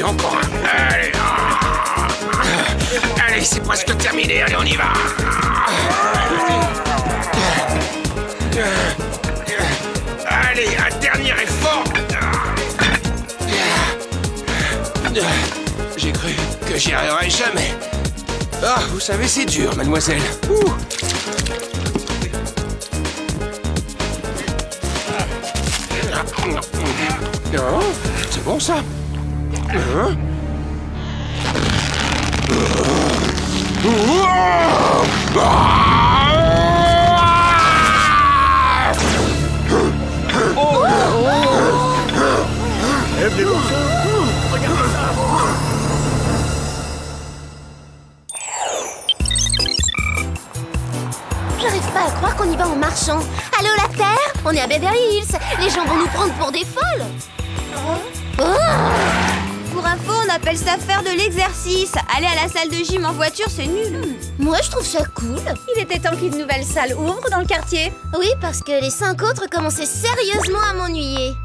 encore un. Allez, allez, c'est presque terminé. Allez, on y va. Allez, un dernier effort. J'ai cru que j'y arriverais jamais. Ah, vous savez, c'est dur, mademoiselle. Ouh. Oh, c'est bon, ça. J'arrive pas à croire qu'on y va en marchant. Allô, la Terre? On est à Beverly Hills. Les gens vont nous prendre pour des folles. Pour info, on appelle ça faire de l'exercice. Aller à la salle de gym en voiture, c'est nul. Moi, je trouve ça cool. Il était temps qu'une nouvelle salle ouvre dans le quartier. Oui, parce que les 5 autres commençaient sérieusement à m'ennuyer.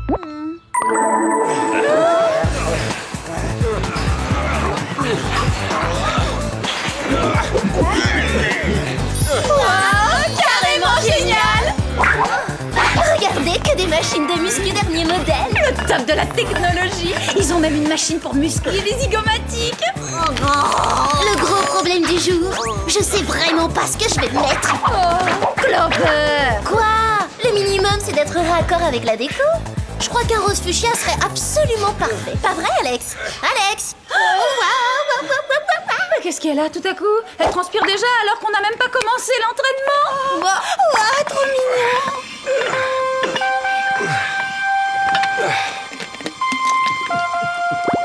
Wow, carrément génial! Regardez que des machines de muscu dernier modèle. Le top de la technologie. Ils ont même une machine pour muscler les zygomatiques. Le gros problème du jour, je sais vraiment pas ce que je vais mettre. Oh, Clover! Quoi? Le minimum, c'est d'être raccord avec la déco. Je crois qu'un rose fuchsia serait absolument parfait. Pas vrai, Alex? Alex? Mais qu'est-ce qu'elle a tout à coup? Elle transpire déjà alors qu'on n'a même pas commencé l'entraînement. Wow, trop mignon.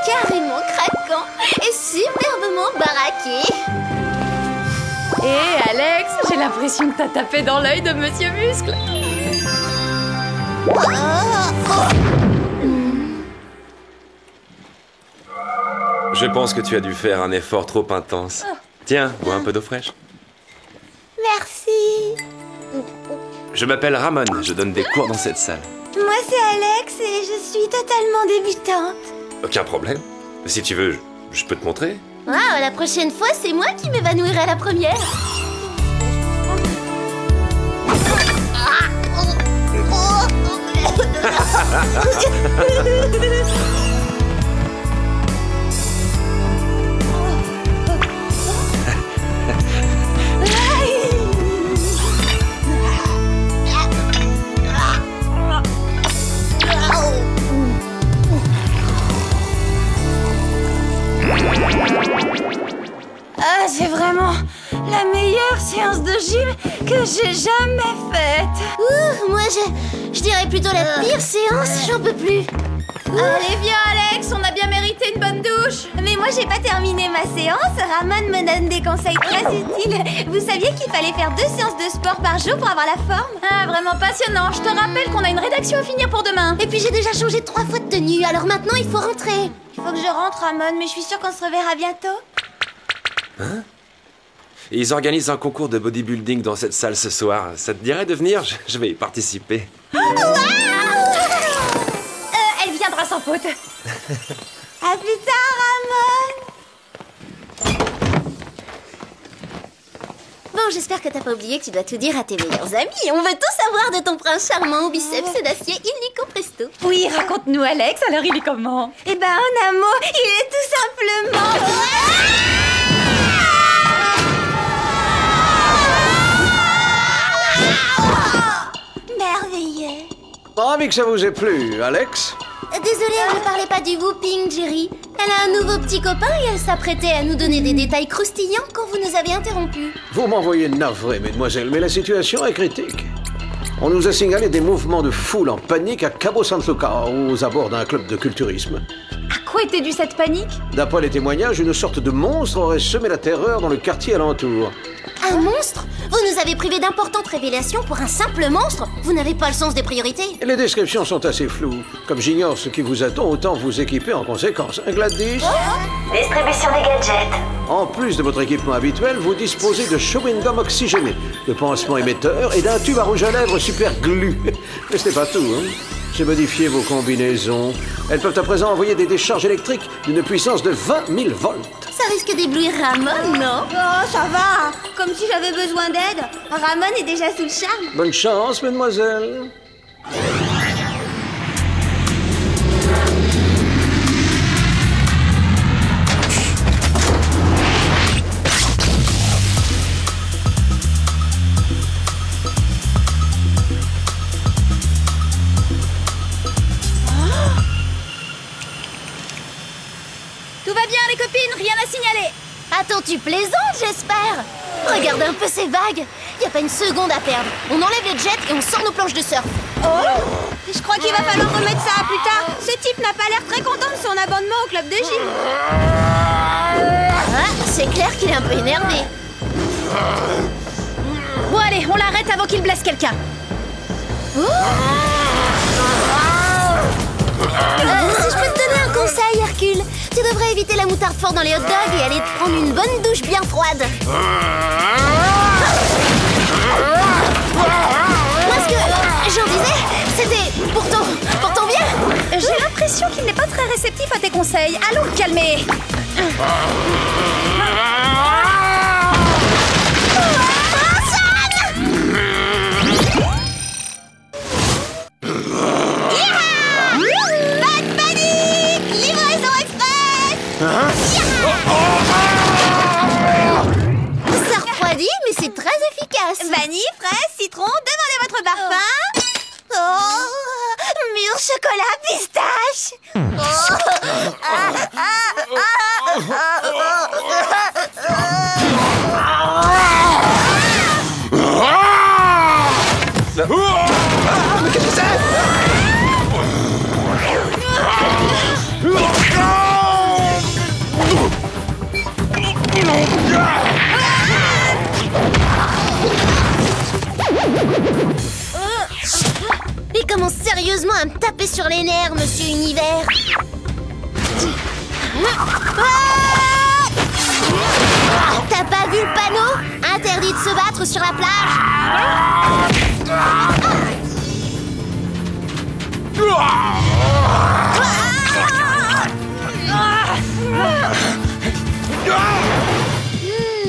Carrément craquant et superbement baraqué. Hé Alex, j'ai l'impression que t'as tapé dans l'œil de Monsieur Muscle. Je pense que tu as dû faire un effort trop intense. Tiens, bois un peu d'eau fraîche. Merci. Je m'appelle Ramon, je donne des cours dans cette salle. Moi c'est Alex et je suis totalement débutante. Aucun problème. Si tu veux, je peux te montrer. Ah, la prochaine fois, c'est moi qui m'évanouirai à la première. Ah, c'est vraiment la meilleure séance de gym que j'ai jamais faite. Moi, je dirais plutôt la pire séance, j'en peux plus. Allez, viens Alex, on a bien mérité une bonne douche. Mais moi, j'ai pas terminé ma séance. Ramon me donne des conseils très utiles. Vous saviez qu'il fallait faire 2 séances de sport par jour pour avoir la forme? Ah, vraiment passionnant. Je te rappelle qu'on a une rédaction à finir pour demain. Et puis j'ai déjà changé 3 fois de tenue, alors maintenant il faut rentrer. Il faut que je rentre, Ramon, mais je suis sûre qu'on se reverra bientôt. Hein? Ils organisent un concours de bodybuilding dans cette salle ce soir. Ça te dirait de venir? Je vais y participer. Elle viendra sans faute. À plus tard, Ramon. Bon, j'espère que t'as pas oublié que tu dois tout dire à tes meilleurs amis. On veut tout savoir de ton prince charmant au biceps d'acier illico presto. Oui, raconte-nous, Alex. Alors, il est comment? Eh ben, en un mot, il est tout simplement... merveilleux. Ravi que ça vous ait plu, Alex. Désolée, elle ne parlait pas du whooping, Jerry. Elle a un nouveau petit copain et elle s'apprêtait à nous donner des détails croustillants quand vous nous avez interrompus. Vous m'envoyez navré, mesdemoiselles, mais la situation est critique. On nous a signalé des mouvements de foule en panique à Cabo San Lucas, aux abords d'un club de culturisme. À quoi était due cette panique? D'après les témoignages, une sorte de monstre aurait semé la terreur dans le quartier alentour. Un monstre? Vous nous avez privé d'importantes révélations pour un simple monstre? Vous n'avez pas le sens des priorités? Les descriptions sont assez floues. Comme j'ignore ce qui vous attend, autant vous équiper en conséquence. Gladys? Distribution des gadgets. En plus de votre équipement habituel, vous disposez de chewing-gum oxygéné, de pansements émetteurs et d'un tube à rouge à lèvres super glu. Mais ce n'est pas tout, hein. J'ai modifié vos combinaisons. Elles peuvent à présent envoyer des décharges électriques d'une puissance de 20 000 volts. Ça risque d'éblouir Ramon, non? Oh, ça va. Comme si j'avais besoin d'aide. Ramon est déjà sous le charme. Bonne chance, mademoiselle. Tout va bien, les copines, rien à signaler. Attends, tu plaisantes, j'espère. Regarde un peu ces vagues. Y a pas une seconde à perdre. On enlève le jet et on sort nos planches de surf. Oh, je crois qu'il va falloir remettre ça à plus tard. Ce type n'a pas l'air très content de son abonnement au club de gym. Ah, c'est clair qu'il est un peu énervé. Bon allez, on l'arrête avant qu'il blesse quelqu'un. Si je peux te donner un conseil, Hercule, tu devrais éviter la moutarde forte dans les hot dogs et aller te prendre une bonne douche bien froide. Moi, ce que j'en disais, c'était pour ton bien. J'ai l'impression qu'il n'est pas très réceptif à tes conseils. Allons le calmer. Pas de panique! Livraison express! Ça refroidit, mais c'est très efficace. Vanille, fraise, citron, demandez votre parfum. Oh, mûr, chocolat, pistache. Mais qu'est-ce que c'est? Il commence sérieusement à me taper sur les nerfs, Monsieur Univers. T'as pas vu le panneau? Interdit de se battre sur la plage.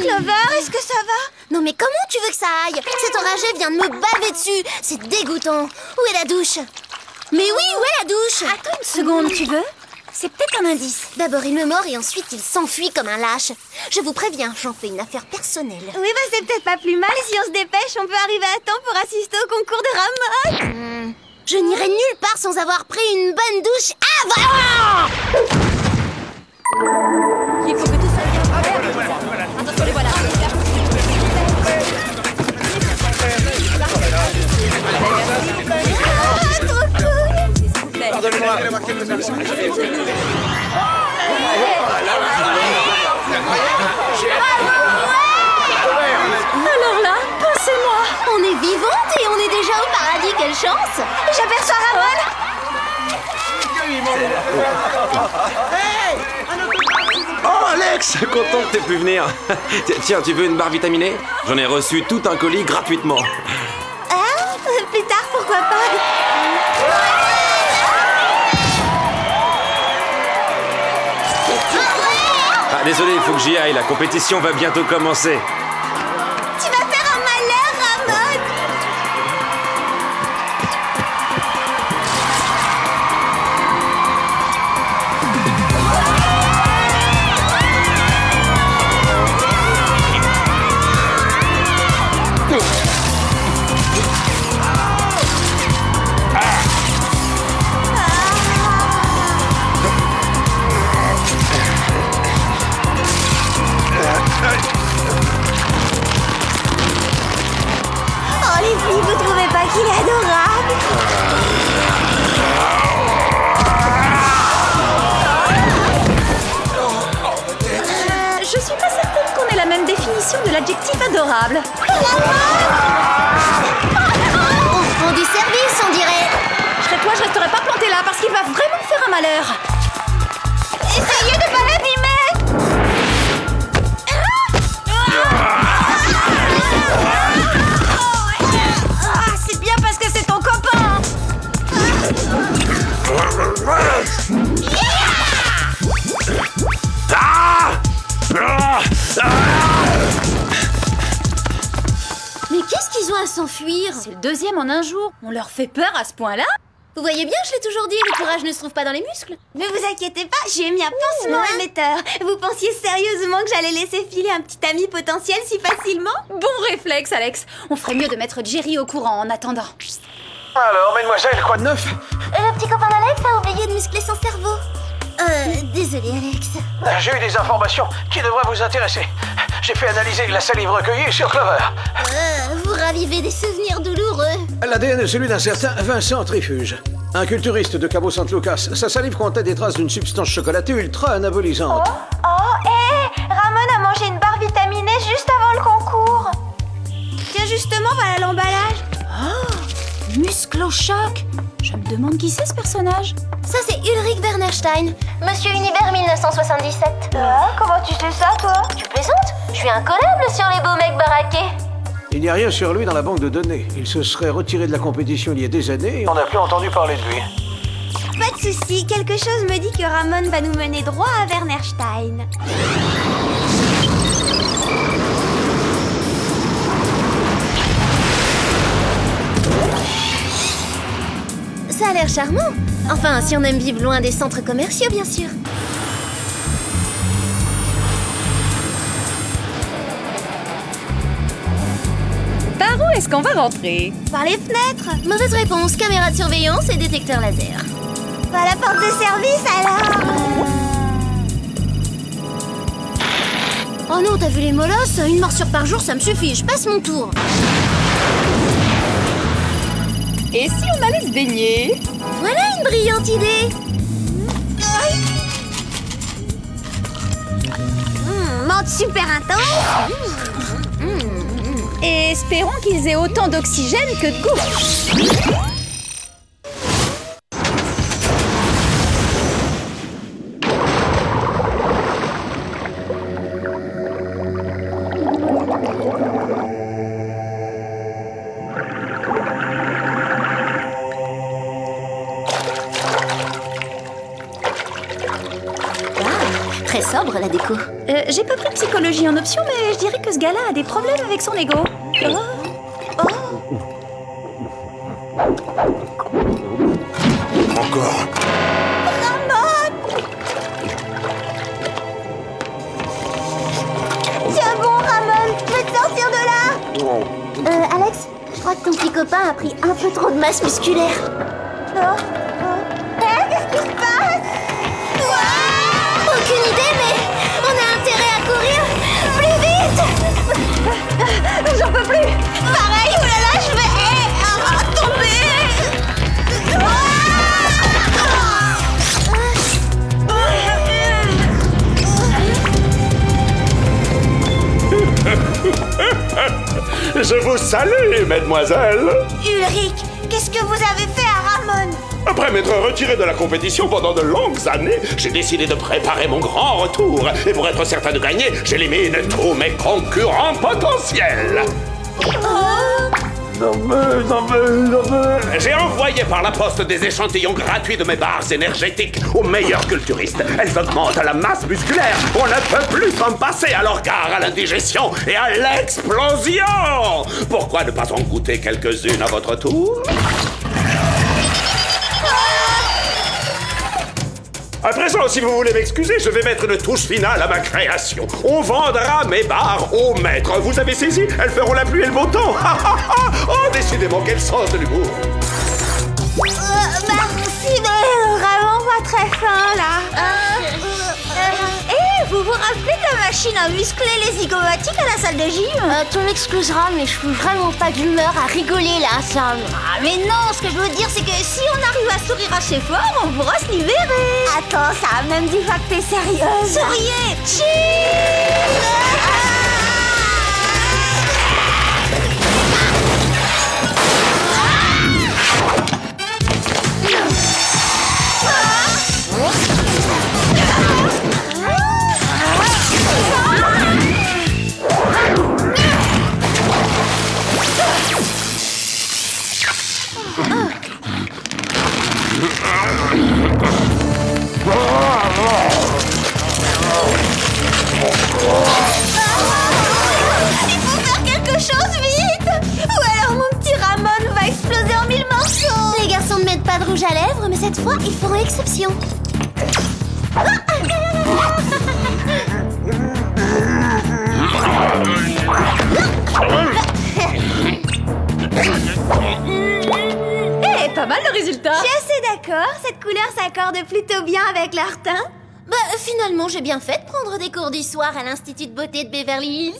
Clover, est-ce que ça va? Non mais comment tu veux que ça aille? Cet enragé vient de me baver dessus. C'est dégoûtant. Où est la douche? Mais oui, où est la douche? Attends une seconde, tu veux? C'est peut-être un indice. D'abord il me mord et ensuite il s'enfuit comme un lâche. Je vous préviens, j'en fais une affaire personnelle. Oui, bah c'est peut-être pas plus mal. Si on se dépêche, on peut arriver à temps pour assister au concours de Ramon. Je n'irai nulle part sans avoir pris une bonne douche avant. Il faut que tout soit bien. Attention, les voilà. Trop cool. Pardonnez-moi. Alors là, pensez-moi. On est vivante et on est déjà au paradis, quelle chance. J'aperçois Ramon. Oh Alex, content que t'aies pu venir. Tiens, tu veux une barre vitaminée? J'en ai reçu tout un colis gratuitement. Ah, plus tard, pourquoi pas. Ah désolé, il faut que j'y aille, la compétition va bientôt commencer. Tu vas faire un malheur, Ramon. Oh les filles, vous trouvez pas qu'il est adorable? Je suis pas certaine qu'on ait la même définition de l'adjectif adorable. On du service, on dirait. Je serais toi, je resterais pas plantée là parce qu'il va vraiment me faire un malheur. Essayez de pas l'abîmer. C'est bien parce que c'est ton copain. Mais qu'est-ce qu'ils ont à s'enfuir? C'est le deuxième en un jour. On leur fait peur à ce point-là? Vous voyez bien, je l'ai toujours dit, le courage ne se trouve pas dans les muscles. Ne vous inquiétez pas, j'ai mis un pansement émetteur. Vous pensiez sérieusement que j'allais laisser filer un petit ami potentiel si facilement? Bon réflexe, Alex. On ferait mieux de mettre Jerry au courant en attendant. Alors, mademoiselle, quoi de neuf? Le petit copain d'Alex a oublié de muscler son cerveau. Désolé, Alex. J'ai eu des informations qui devraient vous intéresser. J'ai fait analyser la salive recueillie sur Clover. Vous ravivez des souvenirs douloureux. L'ADN est celui d'un certain Vincent Trifuge. Un culturiste de Cabo San Lucas. Sa salive contenait des traces d'une substance chocolatée ultra anabolisante. Ramon a mangé une barre vitaminée juste avant le concours. Tiens, justement, voilà l'emballage. Oh, muscle au choc. Je me demande qui c'est ce personnage. Ça, c'est Ulrich Bernstein, Monsieur Univers 1977. Comment tu sais ça, toi? Tu plaisantes? Je suis incollable sur les beaux mecs baraqués. Il n'y a rien sur lui dans la banque de données. Il se serait retiré de la compétition il y a des années et on n'a plus entendu parler de lui. Pas de soucis, quelque chose me dit que Ramon va nous mener droit à Bernstein. Ça a l'air charmant. Enfin, si on aime vivre loin des centres commerciaux, bien sûr. Par où est-ce qu'on va rentrer? Par les fenêtres. Mauvaise réponse, caméra de surveillance et détecteur laser. Par la porte de service, alors. Oh non, t'as vu les molosses? Une morsure par jour, ça me suffit, je passe mon tour. Et si on allait se baigner? Voilà une brillante idée. Menthe super intense. Et espérons qu'ils aient autant d'oxygène que de goût. Très sobre, la déco. J'ai pas pris psychologie en option, mais je dirais que ce gars-là a des problèmes avec son ego. Encore. Tiens bon, Ramon, je vais te sortir de là. Alex, je crois que ton petit copain a pris un peu trop de masse musculaire. Qu'est-ce qui se passe? Aucune idée, mais on a intérêt à courir plus vite. J'en peux plus. Pareil, oulala, je vais tomber. Je vous salue, mademoiselle. Ulrich, qu'est-ce que vous avez fait à Ramon? Après m'être retiré de la compétition pendant de longues années, j'ai décidé de préparer mon grand retour. Et pour être certain de gagner, j'élimine tous mes concurrents potentiels. J'ai envoyé par la poste des échantillons gratuits de mes barres énergétiques aux meilleurs culturistes. Elles augmentent la masse musculaire. On ne peut plus s'en passer, alors gare à l'indigestion et à l'explosion. Pourquoi ne pas en goûter quelques-unes à votre tour? À présent, si vous voulez m'excuser, je vais mettre une touche finale à ma création. On vendra mes barres au maître. Vous avez saisi? Elles feront la pluie et le beau temps. Oh, décidément, quel sens de l'humour. Merci, mais vraiment pas très fin, là. Vous vous rappelez de la machine à muscler les zygomatiques à la salle de gym? Tu m'excuseras, mais je suis vraiment pas d'humeur à rigoler là, ça. Mais non, ce que je veux dire, c'est que si on arrive à sourire assez fort, on pourra se libérer. Attends, ça a même dit que t'es sérieuse. Souriez! Cheers! à lèvres, mais cette fois, ils feront exception. Eh, pas mal le résultat. Je suis assez d'accord, cette couleur s'accorde plutôt bien avec leur teint. Bah, finalement, j'ai bien fait de prendre des cours du soir à l'Institut de beauté de Beverly Hills.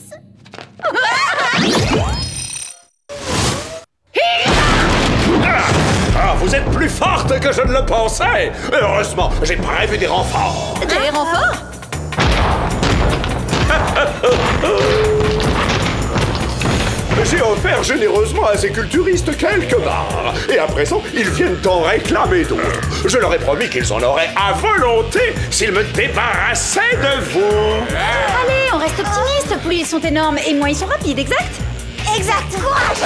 Ah, vous êtes plus forte que je ne le pensais. Heureusement, j'ai prévu des renforts. Des renforts? J'ai offert généreusement à ces culturistes quelques barres. Et à présent, ils viennent en réclamer d'autres. Je leur ai promis qu'ils en auraient à volonté s'ils me débarrassaient de vous. Allez, on reste optimiste. Plus ils sont énormes et moins ils sont rapides, exact? Exact. Courage.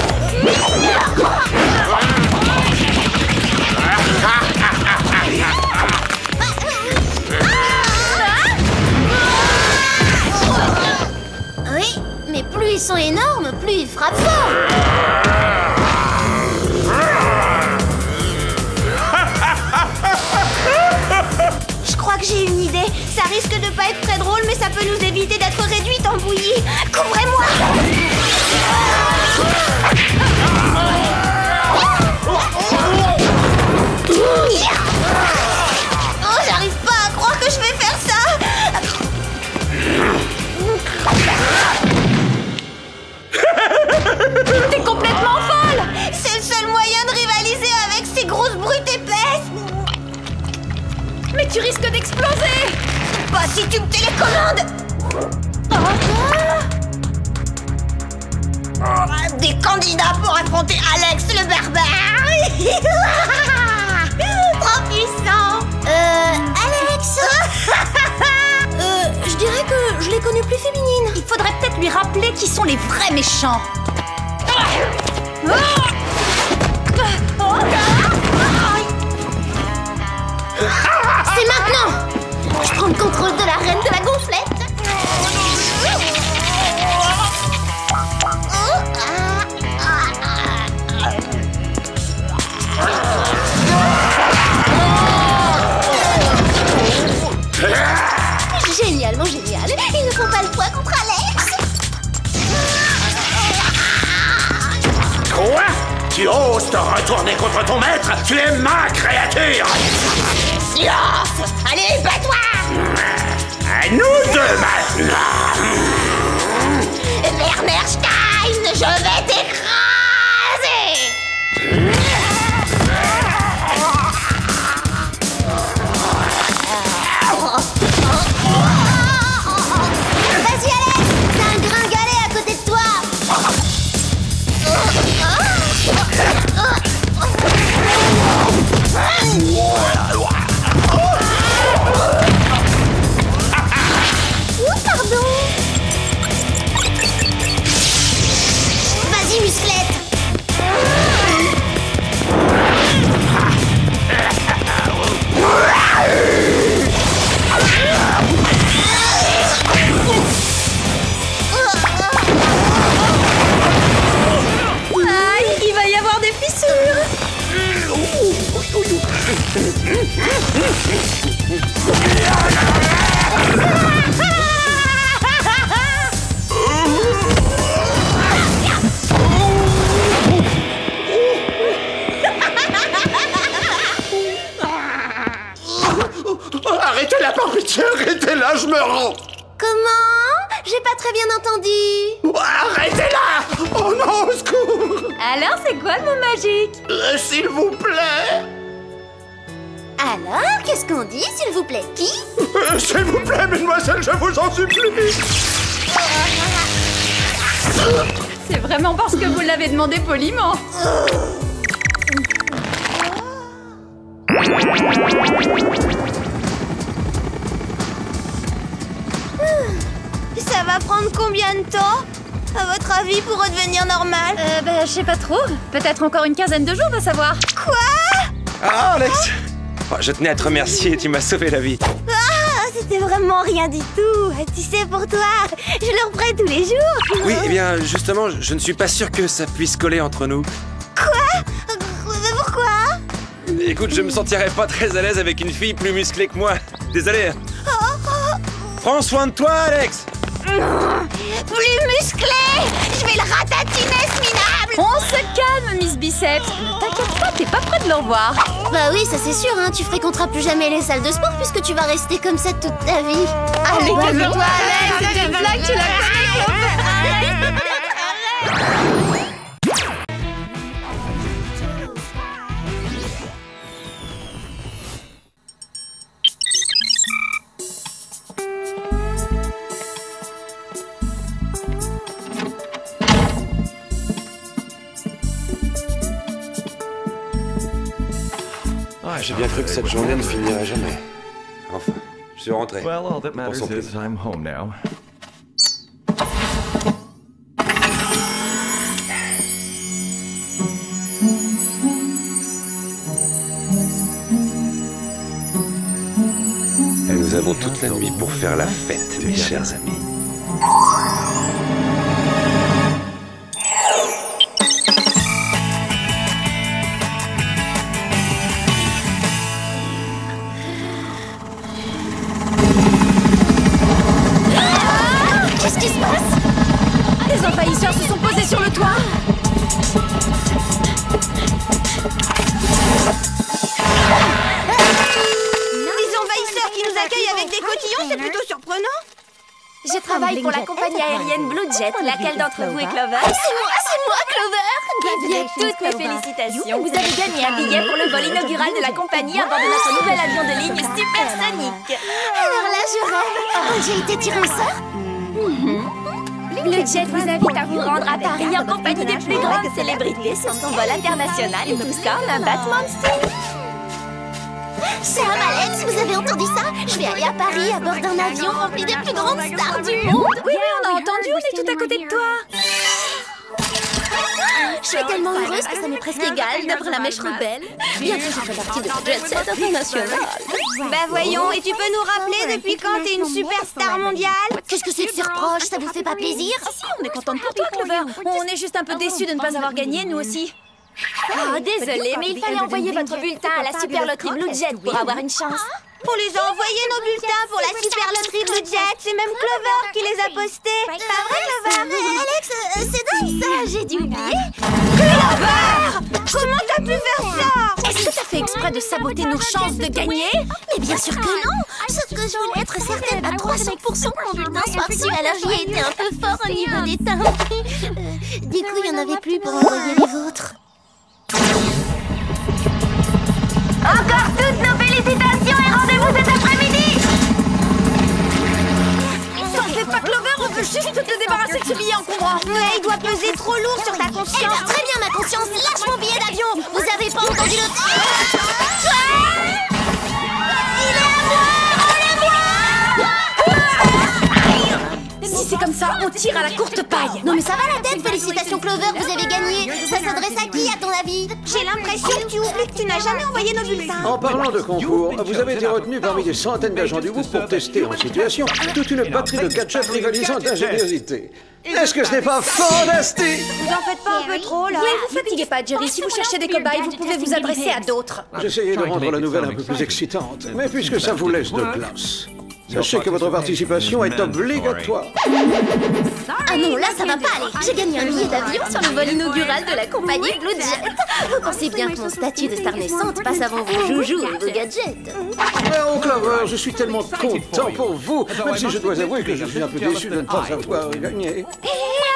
Oui, mais plus ils sont énormes, plus ils frappent fort. Je crois que j'ai une idée. Ça risque de pas être très drôle, mais ça peut nous éviter d'être réduites en bouillie. Couvrez-moi. Oh, j'arrive pas à croire que je vais faire ça. T'es complètement folle. C'est le seul moyen de rivaliser avec ces grosses brutes épaisses. Mais tu risques d'exploser. Pas si tu me télécommandes. Des candidats pour affronter Alex le barbare. Trop puissant. Alex. Je dirais que je l'ai connue plus féminine. Il faudrait peut-être lui rappeler qui sont les vrais méchants. C'est maintenant. Je prends le contrôle de la reine de la gonflette. Génialement génial. Ils ne font pas le poids contre Alex. Quoi? Tu oses te retourner contre ton maître? Tu es ma créature! Silence! Allez, bats-toi! À nous deux maintenant! Werner Stein, je vais t'écraser! Vas-y Alex, t'as un gringalet à côté de toi. Oh, pardon. Vas-y musclette. Aïe, il va y avoir des fissures! Arrêtez-la, par pitié, arrêtez-la, je me rends! Comment? J'ai pas très bien entendu. Arrêtez-la! Oh non, au secours! Alors, c'est quoi le mot magique? S'il vous plaît! Alors, qu'est-ce qu'on dit, s'il vous plaît? Qui? S'il vous plaît, mesdemoiselles, je vous en supplie! C'est vraiment parce que vous l'avez demandé poliment. Ça va prendre combien de temps, à votre avis, pour redevenir normal? Je sais pas trop. Peut-être encore une quinzaine de jours, va savoir. Quoi? Ah, Alex! Oh, je tenais à te remercier, tu m'as sauvé la vie. Ah, c'était vraiment rien du tout. Tu sais, pour toi, je le referai tous les jours. Oui, eh bien, justement, je ne suis pas sûr que ça puisse coller entre nous. Pourquoi? Écoute, je me sentirais pas très à l'aise avec une fille plus musclée que moi. Désolé. Prends soin de toi, Alex. Plus musclé! Je vais le ratatiner, ce minable! On se calme, Miss Biceps. Ne t'inquiète pas, t'es pas près de le revoir. Bah oui, ça c'est sûr, hein. Tu fréquenteras plus jamais les salles de sport puisque tu vas rester comme ça toute ta vie. Allez, calme-toi, Alex. C'était une blague, tu la connais. J'ai bien cru que cette journée ne finirait jamais. Enfin, je suis rentré. Well, all that matters Pensons plus. is I'm home now. Et nous avons toute la nuit pour faire la fête, mes chers amis. Qu'est-ce qui se passe? Les envahisseurs se sont posés sur le toit. Les envahisseurs qui nous accueillent avec des cotillons, c'est plutôt surprenant. Je travaille pour la compagnie aérienne Blue Jet. Laquelle d'entre vous est Clover? C'est moi, Clover. Bien, toutes mes félicitations. Vous avez gagné un billet pour le vol inaugural de la compagnie à bord de notre nouvel avion de ligne supersonique. Alors là, je rêve. J'ai été tirée au sort. Blue Jet vous invite à vous rendre à Paris en compagnie des plus grandes célébrités sur son vol international et tout ça en un battement de cils. Sam, Alex, vous avez entendu ça? Je vais aller à Paris à bord d'un avion rempli des plus grandes stars du monde. Oui, on a entendu, on est tout à côté de toi. Je suis tellement heureuse que ça m'est presque égal d'avoir la mèche rebelle. Bientôt, je ferai partie de la Jet Set internationale. Bah voyons, et tu peux nous rappeler depuis quand t'es une superstar mondiale? Qu'est-ce que c'est que ces reproches? Ça vous fait pas plaisir? Si, on est contente pour toi, Clover. On est juste un peu déçus de ne pas avoir gagné, nous aussi. Oh, désolé, mais il fallait envoyer votre bulletin à la Super Loterie Blue Jet pour avoir une chance. On les a envoyés nos bulletins pour la Super Loterie Blue Jet. C'est même Clover qui les a postés. Pas vrai, Clover? Alex, c'est dingue ça, j'ai dû oublier. Clover! Comment t'as pu faire ça? Est-ce que t'as fait exprès de saboter nos chances de gagner? Mais bien sûr que non. Sauf que je voulais être certaine à 300% que mon bulletin soit reçu, alors j'y ai été un peu fort au niveau des timbres. Du coup, il n'y en avait plus pour envoyer les vôtres. Encore toutes nos félicitations et rendez-vous cet après-midi! T'en fais pas, Clover, on veut juste te débarrasser de ce billet encombrant. Mais il doit peser trop lourd sur ta Eh conscience. bien, très bien, ma conscience, lâche mon billet d'avion. Vous avez pas entendu le... Si c'est comme ça, on tire à la courte paille. Non mais ça va la tête, félicitations Clover, vous avez gagné. Ça s'adresse à qui, à ton avis? J'ai l'impression que tu oublies que tu n'as jamais envoyé nos bulletins. En parlant de concours, vous avez été retenu parmi des centaines d'agents du groupe pour tester en situation toute une batterie de gadgets rivalisant d'ingéniosité. Est-ce que ce n'est pas fantastique? Vous en faites pas un peu trop, là? Ne vous fatiguez pas, Jerry. Si vous cherchez des cobayes, vous pouvez vous adresser à d'autres. J'essayais de rendre la nouvelle un peu plus excitante, mais puisque ça vous laisse de place, sachez que votre participation est obligatoire. Ah non, là ça va pas aller. J'ai gagné un billet d'avion sur le vol inaugural de la compagnie Blue Jet. Vous pensez bien que mon statut de star naissante passe avant vos joujoux et vos gadgets. Oh Clover, je suis tellement content pour vous, même si je dois avouer que je suis un peu déçu de ne pas avoir gagné.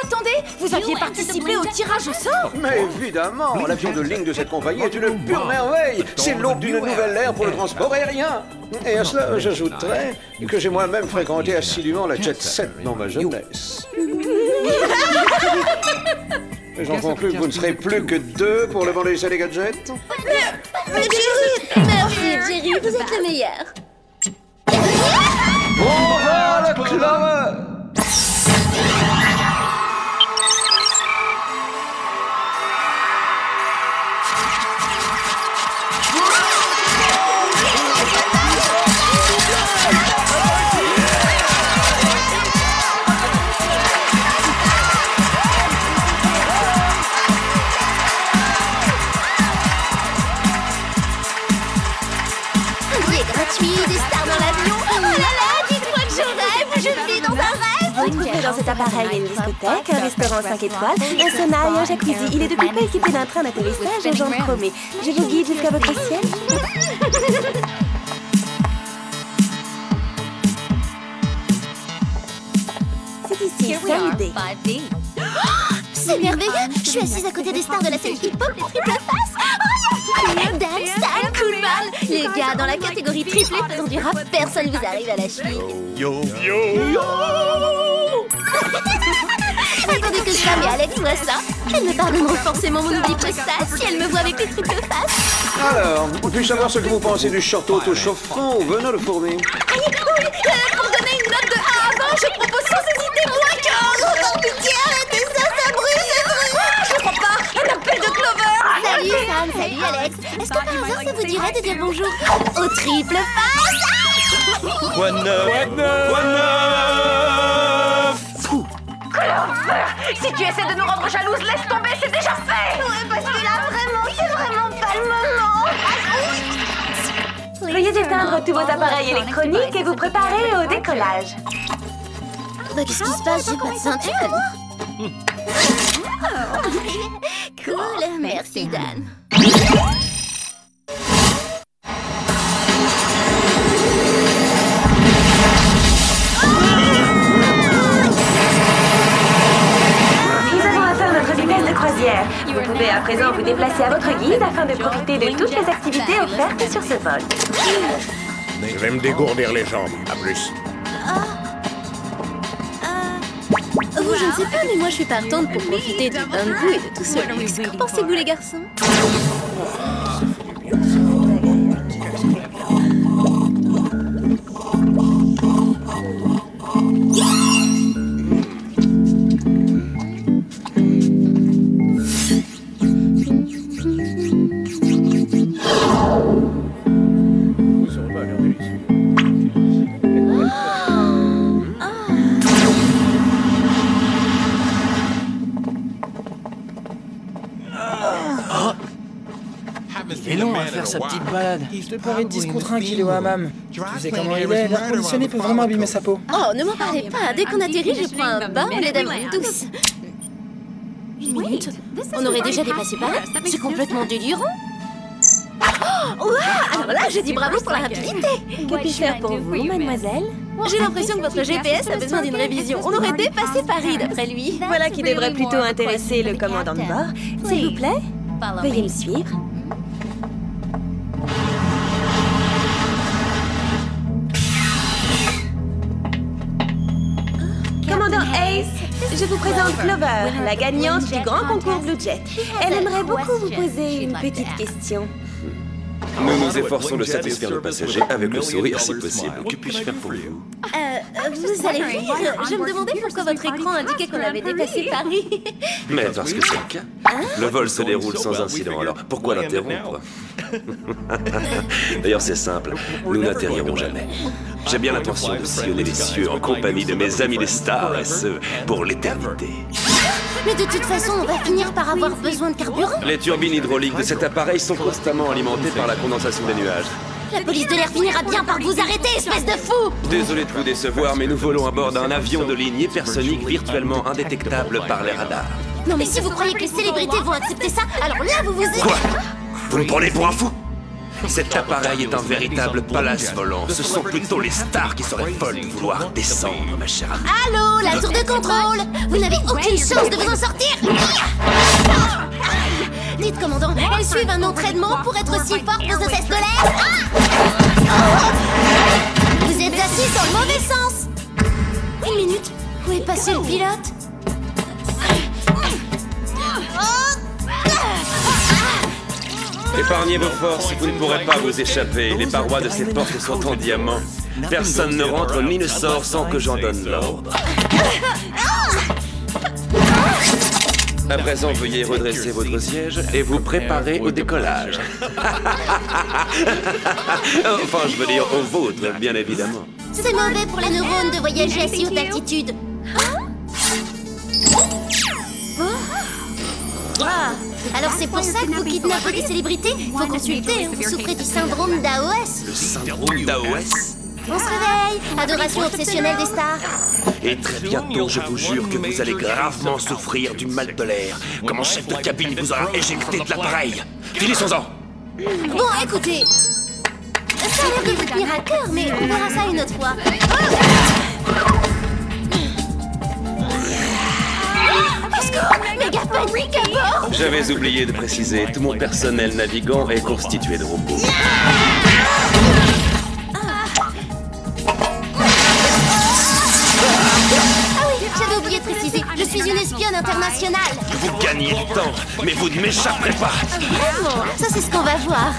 Attendez, vous aviez participé au tirage au sort? Mais évidemment, l'avion de ligne de cette compagnie est une pure merveille. C'est l'aube d'une nouvelle ère pour le transport aérien. Et à cela, j'ajouterais que j'ai moi-même fréquenté assidûment la Jet Set dans ma jeunesse. Et j'en conclus que vous ne serez plus que deux pour le vendre des gadgets. Merci Jerry, vous êtes le meilleur. Bravo le Clover! est gratuit, des stars dans l'avion. Oh là là, dites-moi que je rêve, je vis dans un rêve. Vous trouverez dans cet appareil une discothèque, un restaurant 5 étoiles, un sauna et un jacuzzi. Il est depuis peu équipé d'un train d'atterrissage aux jambes chromées. Je vous guide jusqu'à votre siège. C'est ici, 5D. C'est merveilleux. Je suis assise à côté des stars de la scène hip-hop et triple face. Oh, dance, style, cool man. Les gars, dans la catégorie triplé faisant du rap, personne vous arrive à la cheville. Attendez que Sam et Alex voient ça. Elles me pardonneront forcément mon oubli prestat si elles me voient avec les triples faces. Alors, puis-je savoir ce que vous pensez du short auto-chauffant ou venant de fourmi? Pour donner une note de 1 à 20, je propose sans hésiter moins 15. Oh, pitié, arrêtez ça brûle, ça brûle. Je crois pas. Un appel de Clover. Salut Sam, salut Alex. Est-ce que par hasard ça vous dirait de dire bonjour au triple face? Quoi de neuf? Si tu essaies de nous rendre jalouses, laisse tomber, c'est déjà fait. Ouais, parce que là, vraiment, c'est vraiment pas le moment. Veuillez éteindre tous vos appareils électroniques et vous préparer au décollage. Bah, qu'est-ce qui se passe? J'ai pas de ceinture. Cool, merci Dan. Nous avons atteint notre vitesse de croisière. Vous pouvez à présent vous déplacer à votre guide afin de profiter de toutes les activités offertes sur ce vol. Je vais me dégourdir les jambes. À plus. Vous, je ne sais pas, mais moi je suis partante pour profiter du bain de boue et de tout ce luxe. Qu'en pensez-vous, les garçons? Il est long à faire sa petite balade. Il paraît 10 contre 1 kilo au hammam. Tu sais comment il est, l'air conditionné peut vraiment abîmer sa peau. Oh, ne m'en parlez pas. Dès qu'on atterrit, je prends un bain au lait d'amande douce. Une minute. On aurait déjà dépassé par là. C'est complètement délirant. Oh, ouah, alors là, je dis bravo pour la rapidité. Que puis-je faire pour vous, mademoiselle? J'ai l'impression que votre GPS a besoin d'une révision. On aurait dépassé Paris, d'après lui. Voilà qui devrait plutôt intéresser le commandant de bord. S'il vous plaît, veuillez me suivre. Commandant Ace, je vous présente Clover, la gagnante du grand concours Blue Jet. Elle aimerait beaucoup vous poser une petite question. Nous nous efforçons de satisfaire le passager avec le sourire si possible. Que puis-je faire pour vous? Vous allez rire. Je me demandais pourquoi votre écran indiquait qu'on avait dépassé Paris. Mais parce que c'est le cas. Le vol se déroule sans incident, alors pourquoi l'interrompre? D'ailleurs, c'est simple, nous n'atterrirons jamais. J'ai bien l'intention de sillonner les cieux en compagnie de mes amis les stars, et ce, pour l'éternité. Mais de toute façon, on va finir par avoir besoin de carburant. Les turbines hydrauliques de cet appareil sont constamment alimentées par la condensation des nuages. La police de l'air finira bien par vous arrêter, espèce de fou! Désolé de vous décevoir, mais nous volons à bord d'un avion de ligne hypersonique virtuellement indétectable par les radars. Non mais si vous croyez que les célébrités vont accepter ça, alors là vous vous... Quoi? Vous me prenez pour un fou? Cet appareil est un véritable palace volant. Ce sont plutôt les stars qui seraient folles de vouloir descendre, ma chère amie. Allô, la tour de contrôle! Vous n'avez aucune chance de vous en sortir! Dites, commandant, elles suivent un entraînement pour être aussi fortes aux hôtesses de l'air? Vous êtes assis dans le mauvais sens! Une minute, où est passé le pilote? Épargnez vos forces, vous ne pourrez pas vous échapper. Les parois de ces portes sont en diamant. Personne ne rentre ni ne sort sans que j'en donne l'ordre. À présent, veuillez redresser votre siège et vous préparer au décollage. Enfin, je veux dire au vôtre, bien évidemment. C'est mauvais pour les neurones de voyager à si haute altitude. Alors c'est pour ça que vous kidnappez des célébrités? Faut consulter, hein. Vous souffrez du syndrome d'AOS. Le syndrome d'AOS? On se réveille. Adoration obsessionnelle des stars. Et très bientôt, je vous jure que vous allez gravement souffrir du mal de l'air. Quand mon chef de cabine vous aura éjecté de l'appareil. Finissons-en. Bon, écoutez. Ça a l'air de vous tenir à cœur, mais on verra ça une autre fois. Au secours! Méga panique à bord! J'avais oublié de préciser, tout mon personnel navigant est constitué de robots. J'avais oublié de préciser, je suis une espionne internationale. Vous gagnez du temps, mais vous ne m'échapperez pas. Vraiment? Ça, c'est ce qu'on va voir.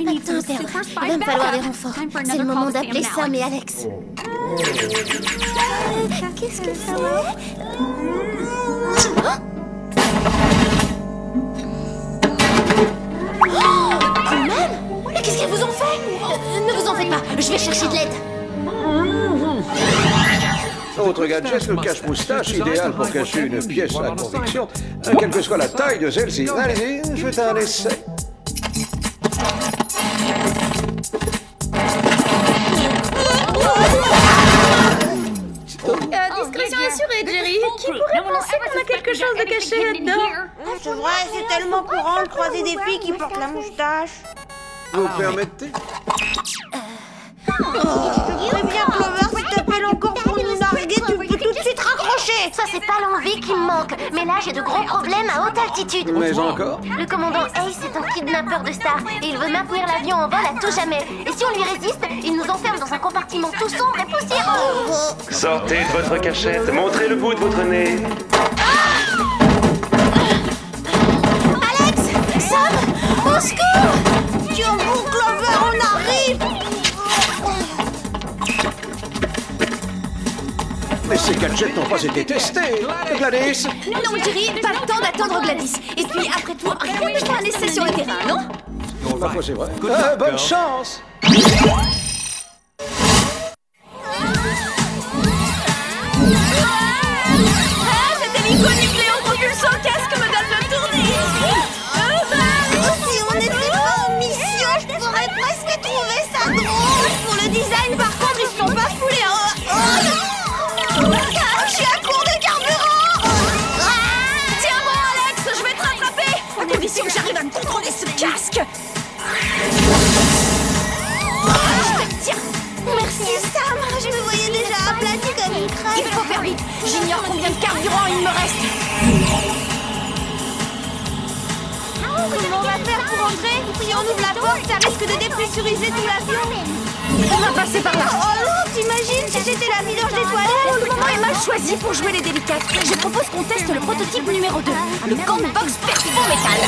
Attends, Perdre. Il va me falloir des renforts. C'est le moment d'appeler Sam et Alex. Qu'est-ce que c'est? Mais qu'est-ce qu'ils vous ont fait? Ne vous en faites pas, je vais chercher de l'aide. Autre gadget, le cache-moustache, idéal pour cacher une pièce à conviction, quelle que soit la taille de celle-ci. Allez-y, je fais un essai. Discrétion assurée, Jerry. Qui pourrait penser qu'on a quelque chose de caché là-dedans? C'est vrai, c'est tellement courant de croiser des filles qui portent la moustache. Vous permettez? Préviens Clover, si t'appelles encore pour nous narguer, tu peux tout de suite raccrocher. Ça, c'est pas l'envie qui me manque. Mais là, j'ai de gros problèmes à haute altitude. Mais encore? Le commandant Ace est un kidnappeur de stars et il veut maintenir l'avion en vol à tout jamais. Et si on lui résiste, il nous enferme dans un compartiment tout sombre et poussiéreux. Sortez de votre cachette, montrez le bout de votre nez. Alex! Sam! Au secours! Tiens bon, Clover, on arrive. Mais ces gadgets n'ont pas été testés. Gladys? Non, Jerry, pas le temps d'attendre Gladys. Et puis, après tout, rien ne fait un essai sur le terrain, non? Non, parfois c'est vrai. Bonne chance! Cet hélico-nucléo-propulsant casque me donne le tournis. Si on était pas en mission, je pourrais presque trouver ça drôle. Pour le design, par contre, ils se sont pas foulés. Je suis à court de carburant. Tiens bon, Alex, je vais te rattraper. À condition que j'arrive à contrôler ce casque. Tiens. Merci Sam, je me voyais déjà aplati comme une crêpe. Il faut faire vite. J'ignore combien de carburant il me reste. Comment on va faire pour entrer? Si on ouvre la porte, ça risque de dépressuriser tout l'avion. On va passer par là. Oh non, t'imagines si c'était la vidange des toilettes? Le moment est mal choisi pour jouer les délicates. Je propose qu'on teste le prototype numéro 2, le Gangbox Perfo Métal.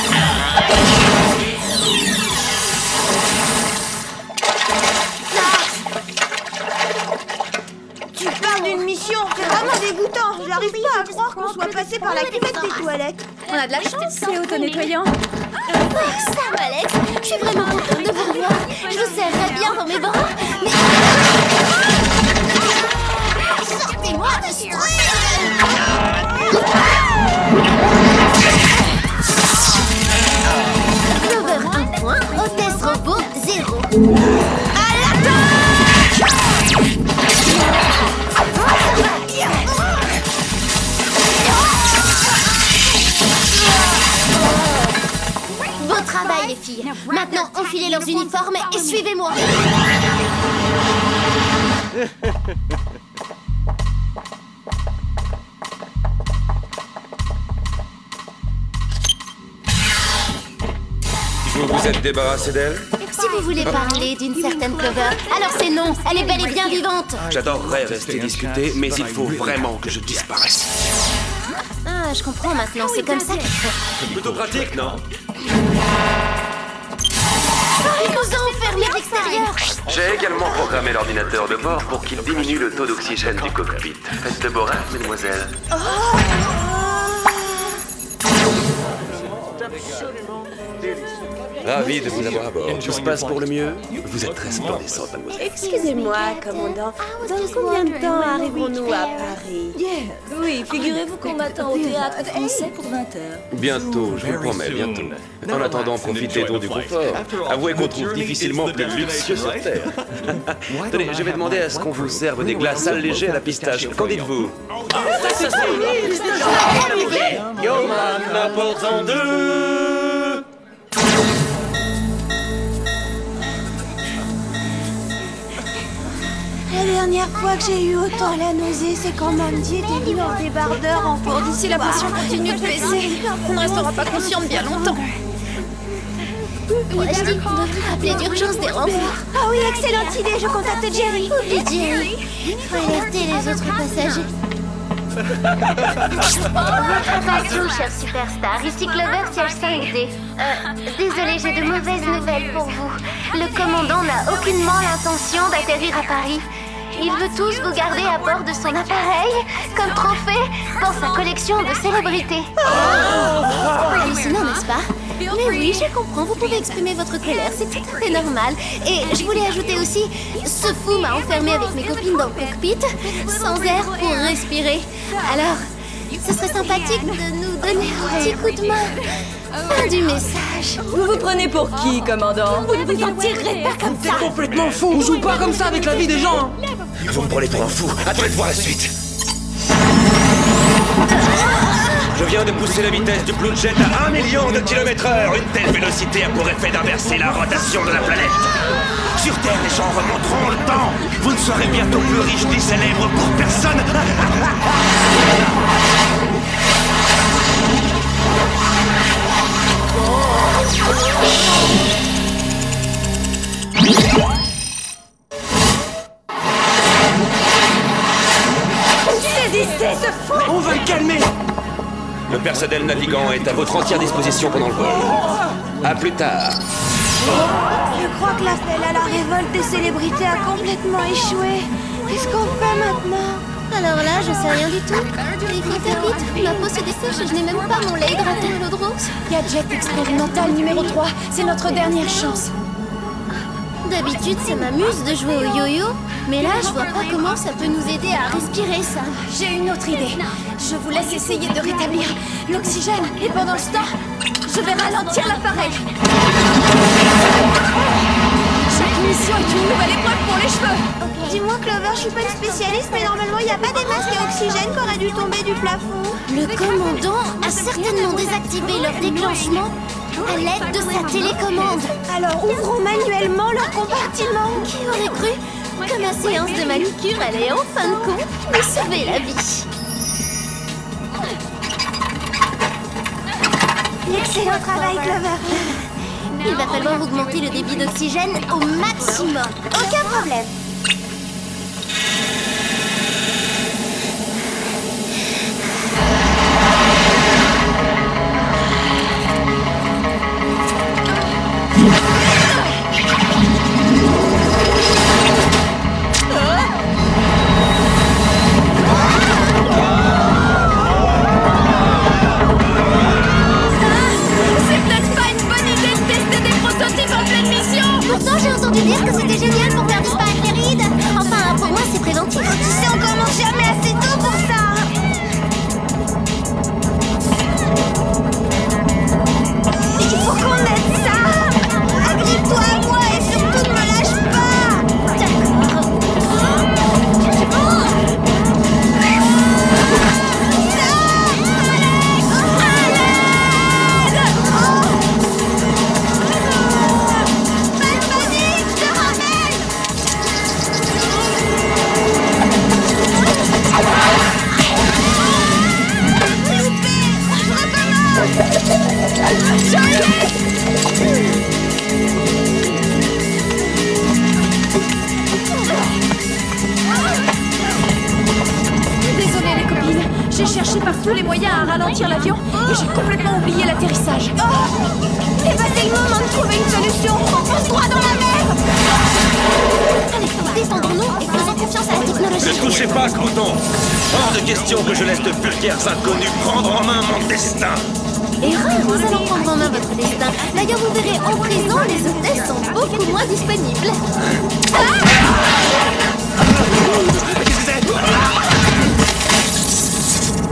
Tu parles d'une mission, c'est vraiment dégoûtant. J'arrive pas à croire qu'on soit passé par la cuvette des toilettes. On a de la chance, c'est auto-nettoyant. Sam, Alex, je suis vraiment contente de vous revoir. Je vous serrerai bien dans mes bras, mais... Sortez-moi de ce truc! Clover 1 point, hôtesse robot 0. À l'attaque! Beau travail, les filles. Maintenant, enfilez leurs uniformes et suivez-moi. Vous vous êtes débarrassé d'elle? Si vous voulez parler d'une certaine Clover, alors c'est non. Elle est bel et bien vivante. J'adorerais rester discuter, mais il faut vraiment que je disparaisse. Ah, je comprends maintenant. C'est comme ça qu'il faut. Plutôt pratique, non? Il nous a enfermés à l'extérieur. J'ai également programmé l'ordinateur de bord pour qu'il diminue le taux d'oxygène du cockpit. Faites de beaux rêves, mesdemoiselles. Ravi de vous avoir à bord. Tout se passe pour le mieux. Vous êtes très splendissante, mademoiselle. Excusez-moi, commandant. Dans combien de temps arriverons-nous à Paris? Oui, figurez-vous qu'on m'attend au théâtre français pour 20 h. Bientôt, je vous le promets, bientôt. En attendant, profitez donc du confort. Avouez qu'on trouve difficilement plus luxueux sur Terre. Tenez, je vais demander à ce qu'on vous serve des glaces allégées à la pistache. Qu'en dites-vous? Yo man, n'importe en deux. La dernière fois que j'ai eu autant la nausée, c'est quand Mandy était venue en débardeur en cours. Si la pression continue de baisser, on ne restera pas consciente bien longtemps. Ouais, je dis qu'on devrait appeler d'urgence des renforts. Ah oui, excellente idée, je contacte Jerry. Oublie Jerry. Faut alerter les autres passagers. Votre attention, cher superstar. Ici Clover, siège 5D. Désolé, j'ai de mauvaises nouvelles pour vous. Le commandant n'a aucunement l'intention d'atterrir à Paris. Il veut tous vous garder à bord de son appareil comme trophée pour sa collection de célébrités. Hallucinant, n'est-ce pas? Mais oui, je comprends, vous pouvez exprimer votre colère, c'est tout à fait normal. Et je voulais ajouter aussi, ce fou m'a enfermé avec mes copines dans le cockpit, sans air pour respirer. Alors, ce serait sympathique de nous donner un petit coup de main. Fin du message. Vous vous prenez pour qui, commandant? Vous ne vous en tirerez pas comme ça. C'est complètement fou, on joue pas comme ça avec la vie des gens. Vous me prenez pour un fou. Attendez de voir la suite. Je viens de pousser la vitesse du Blue Jet à 1 million de km/h. Une telle vélocité a pour effet d'inverser la rotation de la planète. Sur Terre, les gens remonteront le temps. Vous ne serez bientôt plus riche ni célèbre pour personne. Saisissez ce fou! On va le calmer. Le personnel navigant est à votre entière disposition pendant le vol. À plus tard. Je crois que l'appel à la révolte des célébrités a complètement échoué. Qu'est-ce qu'on fait maintenant? Alors là, je sais rien du tout. Il faut faire vite, ma peau se dessèche et je n'ai même pas mon lait hydraté à l'eau de rose. Gadget expérimental numéro 3, c'est notre dernière chance. D'habitude, ça m'amuse de jouer au yo-yo, mais là, je vois pas comment ça peut nous aider à respirer ça. J'ai une autre idée. Je vous laisse essayer de rétablir l'oxygène et pendant ce temps, je vais ralentir l'appareil. Chaque mission est une nouvelle épreuve pour les cheveux. Dis-moi, Clover, je suis pas une spécialiste, mais normalement, il n'y a pas des masques à oxygène qui auraient dû tomber du plafond. Le commandant a certainement désactivé leur déclenchement à l'aide de sa télécommande. Alors, ouvrons manuellement leur compartiment. Qui aurait cru que ma séance de manucure allait en fin de compte nous sauver la vie? Excellent travail, Clover. Il va falloir augmenter le débit d'oxygène au maximum. Aucun problème. Pourtant, j'ai entendu dire que c'était génial pour faire disparaître les rides. Enfin, pour moi, c'est préventif. Tu sais, on commence jamais assez tôt pour ça. Il faut qu'on aide ça. Agrippe-toi à moi et surtout ne me lâche pas. D'accord. Désolée les copines, j'ai cherché par tous les moyens à ralentir l'avion et j'ai complètement oublié l'atterrissage. Eh ben, c'est le moment de trouver une solution. On fonce droit dans la mer. Allez, détendons-nous et faisons confiance à la technologie. Ne touchez pas, Crouton. Hors de question que je laisse de vulgaires inconnus prendre en main mon destin. Erreur, nous allons prendre en main votre destin. D'ailleurs, vous verrez, en présent, les hôtesses sont beaucoup moins disponibles.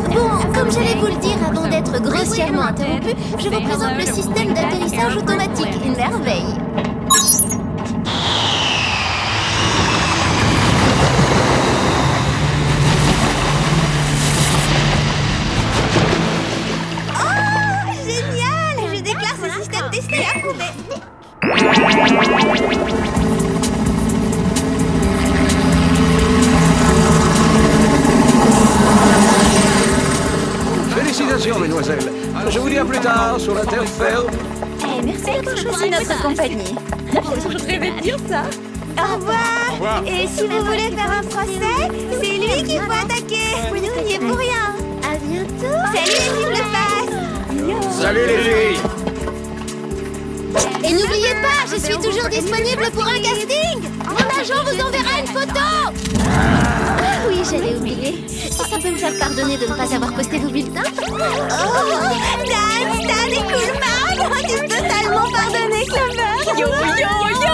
Bon, comme j'allais vous le dire avant d'être grossièrement interrompu, je vous présente le système d'atterrissage automatique, une merveille. Testé, approuvé. Félicitations, mesdemoiselles. Je vous dis à plus tard sur la terre ferme. Merci d'avoir choisi notre compagnie. Je rêvais de dire ça. Au revoir. Et si vous voulez faire un procès, c'est lui qu'il faut attaquer. Nous n'y est pour rien. À bientôt. Salut, vive le face. Salut les filles. Et n'oubliez pas, je suis toujours disponible pour un casting. Mon agent vous enverra une photo. Ah oui, j'allais oublier. Si ça peut me faire pardonner de ne pas avoir posté vos bulletins. Oh, Stan et Coolman. Tu peux totalement pardonner, Clover. Yo, yo, yo.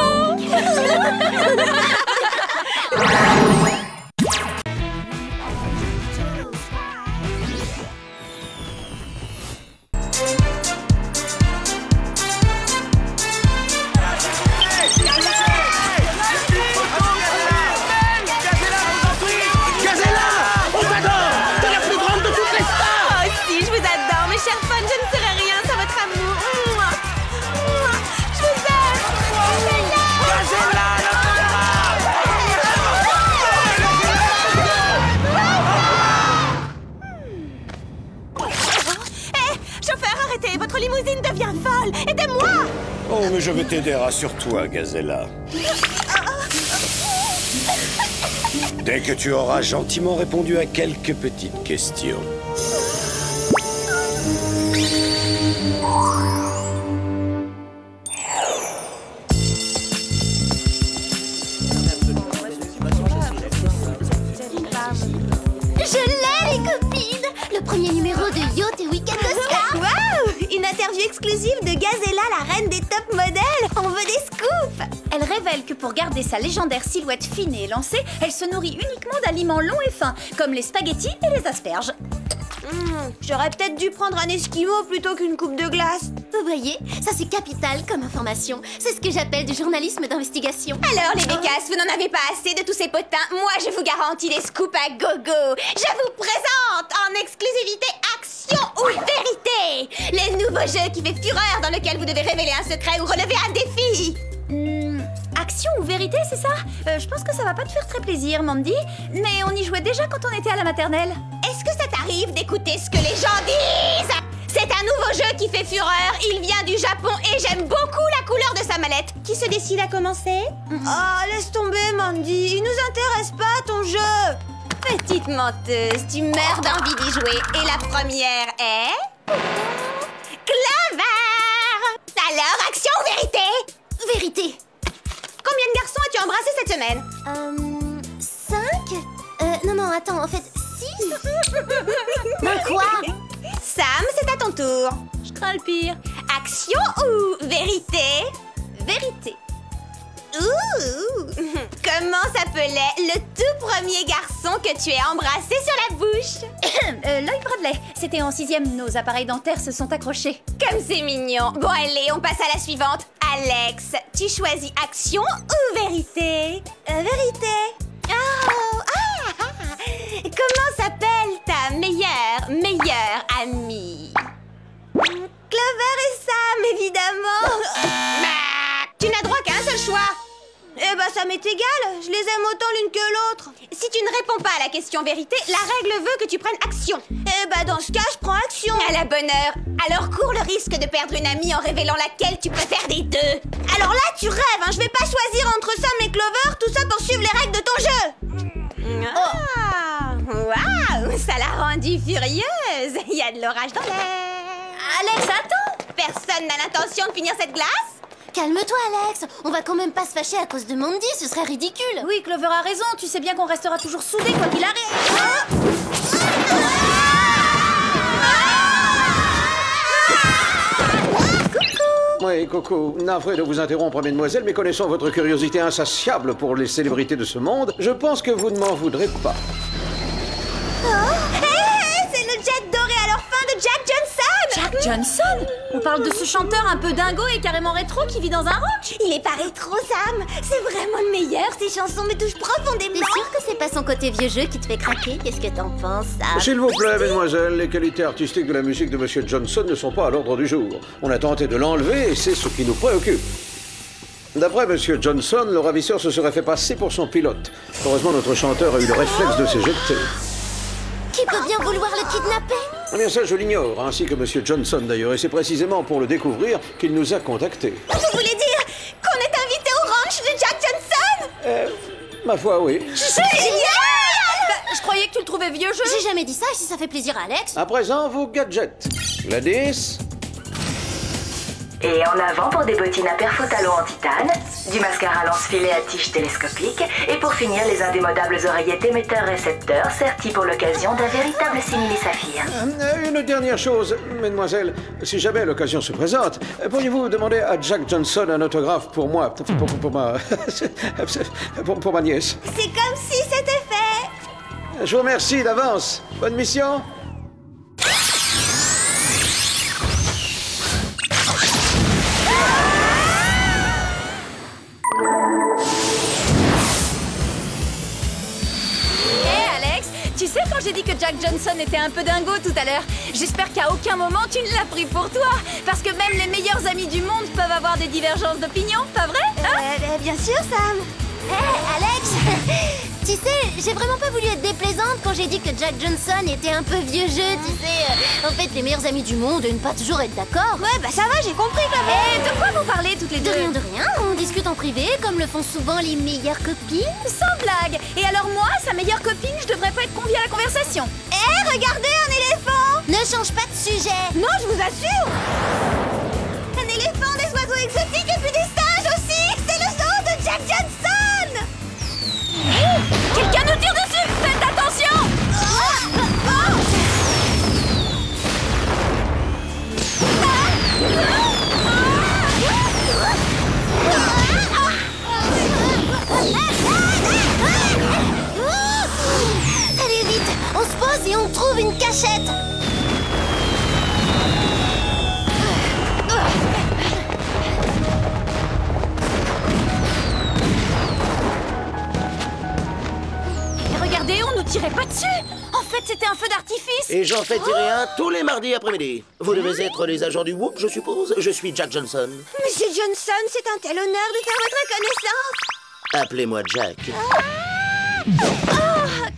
limousine devient folle. Aidez-moi. Oh, mais je vais t'aider, rassure-toi, Gazella. Dès que tu auras gentiment répondu à quelques petites questions. Je l'ai, les copines! Le premier numéro de Yacht et Week-end Oscar! Waouh! Une interview exclusive de Gazella, la reine des top modèles! On veut des scoops! Elle révèle que pour garder sa légendaire silhouette fine et élancée, elle se nourrit uniquement d'aliments longs et fins, comme les spaghettis et les asperges. J'aurais peut-être dû prendre un esquimau plutôt qu'une coupe de glace. Vous voyez, ça c'est capital comme information. C'est ce que j'appelle du journalisme d'investigation. Alors les bécasses, vous n'en avez pas assez de tous ces potins. Moi je vous garantis des scoops à gogo. Je vous présente en exclusivité Action ou Vérité, le nouveau jeu qui fait fureur dans lequel vous devez révéler un secret ou relever un défi. Action ou vérité, c'est ça? Je pense que ça va pas te faire très plaisir, Mandy. Mais on y jouait déjà quand on était à la maternelle. Est-ce que ça t'arrive d'écouter ce que les gens disent? C'est un nouveau jeu qui fait fureur. Il vient du Japon et j'aime beaucoup la couleur de sa mallette. Qui se décide à commencer? Oh, laisse tomber, Mandy. Il nous intéresse pas, ton jeu. Petite menteuse, tu meurs d'envie d'y jouer. Et la première est... Clover! Alors, action ou vérité? Vérité. Combien de garçons as-tu embrassé cette semaine? 5? Non, attends, en fait, 6. Mais quoi? Sam, c'est à ton tour. Je crains le pire. Action ou vérité? Vérité. Ouh! Comment s'appelait le tout premier garçon que tu as embrassé sur la bouche? Lloyd Bradley. C'était en 6e, nos appareils dentaires se sont accrochés. Comme c'est mignon. Bon, allez, on passe à la suivante. Alex, tu choisis action ou vérité? Vérité. Oh! Comment s'appelle ta meilleure amie? Clover et Sam, évidemment. Tu n'as droit qu'à un seul choix. Eh ben, ça m'est égal. Je les aime autant l'une que l'autre. Si tu ne réponds pas à la question vérité, la règle veut que tu prennes action. Eh ben, dans ce cas, je prends action. À la bonne heure. Alors cours le risque de perdre une amie en révélant laquelle tu préfères des deux. Alors là, tu rêves, hein. Je vais pas choisir entre Sam et Clover, tout ça pour suivre les règles de ton jeu. Ah, waouh, ça l'a rendue furieuse. Il y a de l'orage dans l'air. Alex, attends. Personne n'a l'intention de finir cette glace? Calme-toi, Alex. On va quand même pas se fâcher à cause de Mandy, ce serait ridicule. Oui, Clover a raison. Tu sais bien qu'on restera toujours soudés quoi qu'il arrive. Oui, Coco, navré de vous interrompre, mesdemoiselles, mais connaissant votre curiosité insatiable pour les célébrités de ce monde, je pense que vous ne m'en voudrez pas. C'est le jet doré à l'orphin de Jack Johnson! Jack Johnson? On parle de ce chanteur un peu dingo et carrément rétro qui vit dans un rock? Il est pas rétro, Sam! C'est vraiment le meilleur, ces chansons me touchent profondément! T'es sûr que c'est pas son côté vieux jeu qui te fait craquer? Qu'est-ce que t'en penses, Sam? S'il vous plaît, mesdemoiselles, les qualités artistiques de la musique de Monsieur Johnson ne sont pas à l'ordre du jour. On a tenté de l'enlever et c'est ce qui nous préoccupe. D'après Monsieur Johnson, le ravisseur se serait fait passer pour son pilote. Heureusement, notre chanteur a eu le réflexe de s'éjecter. Qui peut bien vouloir le kidnapper? Eh bien ça, je l'ignore, ainsi que Monsieur Johnson d'ailleurs, et c'est précisément pour le découvrir qu'il nous a contactés. Vous voulez dire qu'on est invité au ranch de Jack Johnson? Ma foi, oui. Génial! Je croyais que tu le trouvais vieux jeu. J'ai jamais dit ça, et si ça fait plaisir à Alex. À présent, vos gadgets. Gladys. Et en avant pour des bottines à perfo-talons en titane, du mascara lance-filet à tige télescopique, et pour finir, les indémodables oreillettes émetteurs-récepteurs, sertis pour l'occasion d'un véritable simili-saphir. Une dernière chose, mesdemoiselles, si jamais l'occasion se présente, pourriez-vous demander à Jack Johnson un autographe pour moi, pour ma nièce? C'est comme si c'était fait! Je vous remercie d'avance. Bonne mission. Tu sais, quand j'ai dit que Jack Johnson était un peu dingo tout à l'heure, j'espère qu'à aucun moment tu ne l'as pris pour toi. Parce que même les meilleurs amis du monde peuvent avoir des divergences d'opinion, pas vrai hein? Bien sûr, Sam. Alex, tu sais, j'ai vraiment pas voulu être déplaisante quand j'ai dit que Jack Johnson était un peu vieux jeu, tu sais. En fait, les meilleurs amis du monde ne pas toujours être d'accord. Ouais, bah ça va, j'ai compris quand même. Et de quoi vous parlez toutes les deux? De rien, on discute en privé, comme le font souvent les meilleures copines. Sans blague. Et alors moi, sa meilleure copine, je devrais pas être conviée à la conversation. Regardez, un éléphant! Ne change pas de sujet. Non, je vous assure. Un éléphant, des oiseaux exotiques et puis des singes aussi. C'est le zoo de Jack Johnson. Quelqu'un nous tire dessus! Faites attention! Allez vite, on se pose et on trouve une cachette. Regardez, on nous tirait pas dessus! En fait, c'était un feu d'artifice! Et j'en fais tirer un tous les mardis après-midi. Vous devez être les agents du Whoop, je suppose. Je suis Jack Johnson. Monsieur Johnson, c'est un tel honneur de faire votre connaissance! Appelez-moi Jack.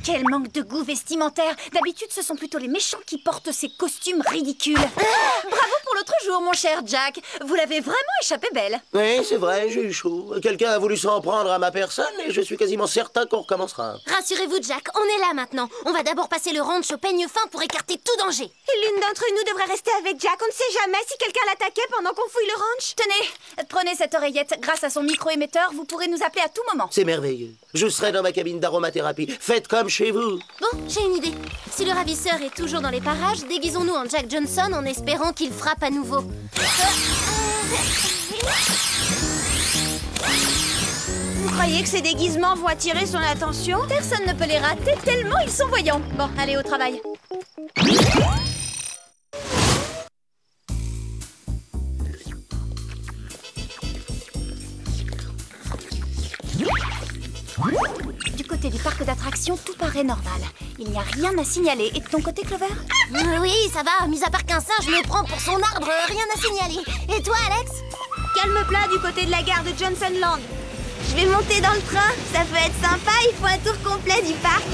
Quel manque de goût vestimentaire! D'habitude, ce sont plutôt les méchants qui portent ces costumes ridicules. Bravo pour l'autre jour, mon cher Jack. Vous l'avez vraiment échappé belle. Oui, c'est vrai, j'ai eu chaud. Quelqu'un a voulu s'en prendre à ma personne et je suis quasiment certain qu'on recommencera. Rassurez-vous, Jack, on est là maintenant. On va d'abord passer le ranch au peigne fin pour écarter tout danger. Et l'une d'entre nous devrait rester avec Jack. On ne sait jamais si quelqu'un l'attaquait pendant qu'on fouille le ranch. Tenez, prenez cette oreillette. Grâce à son micro-émetteur, vous pourrez nous appeler à tout moment. C'est merveilleux. Je serai dans ma cabine d'aromathérapie. Faites comme chez vous. Bon, j'ai une idée. Si le ravisseur est toujours dans les parages, déguisons-nous en Jack Johnson en espérant qu'il frappe à nouveau. Vous croyez que ces déguisements vont attirer son attention? Personne ne peut les rater tellement ils sont voyants. Bon, allez au travail. Du côté du parc d'attractions, tout paraît normal. Il n'y a rien à signaler. Et de ton côté, Clover? Oui, ça va. Mis à part qu'un singe me prend pour son arbre, rien à signaler. Et toi, Alex? Calme plat du côté de la gare de Johnson Land. Je vais monter dans le train. Ça peut être sympa. Il faut un tour complet du parc.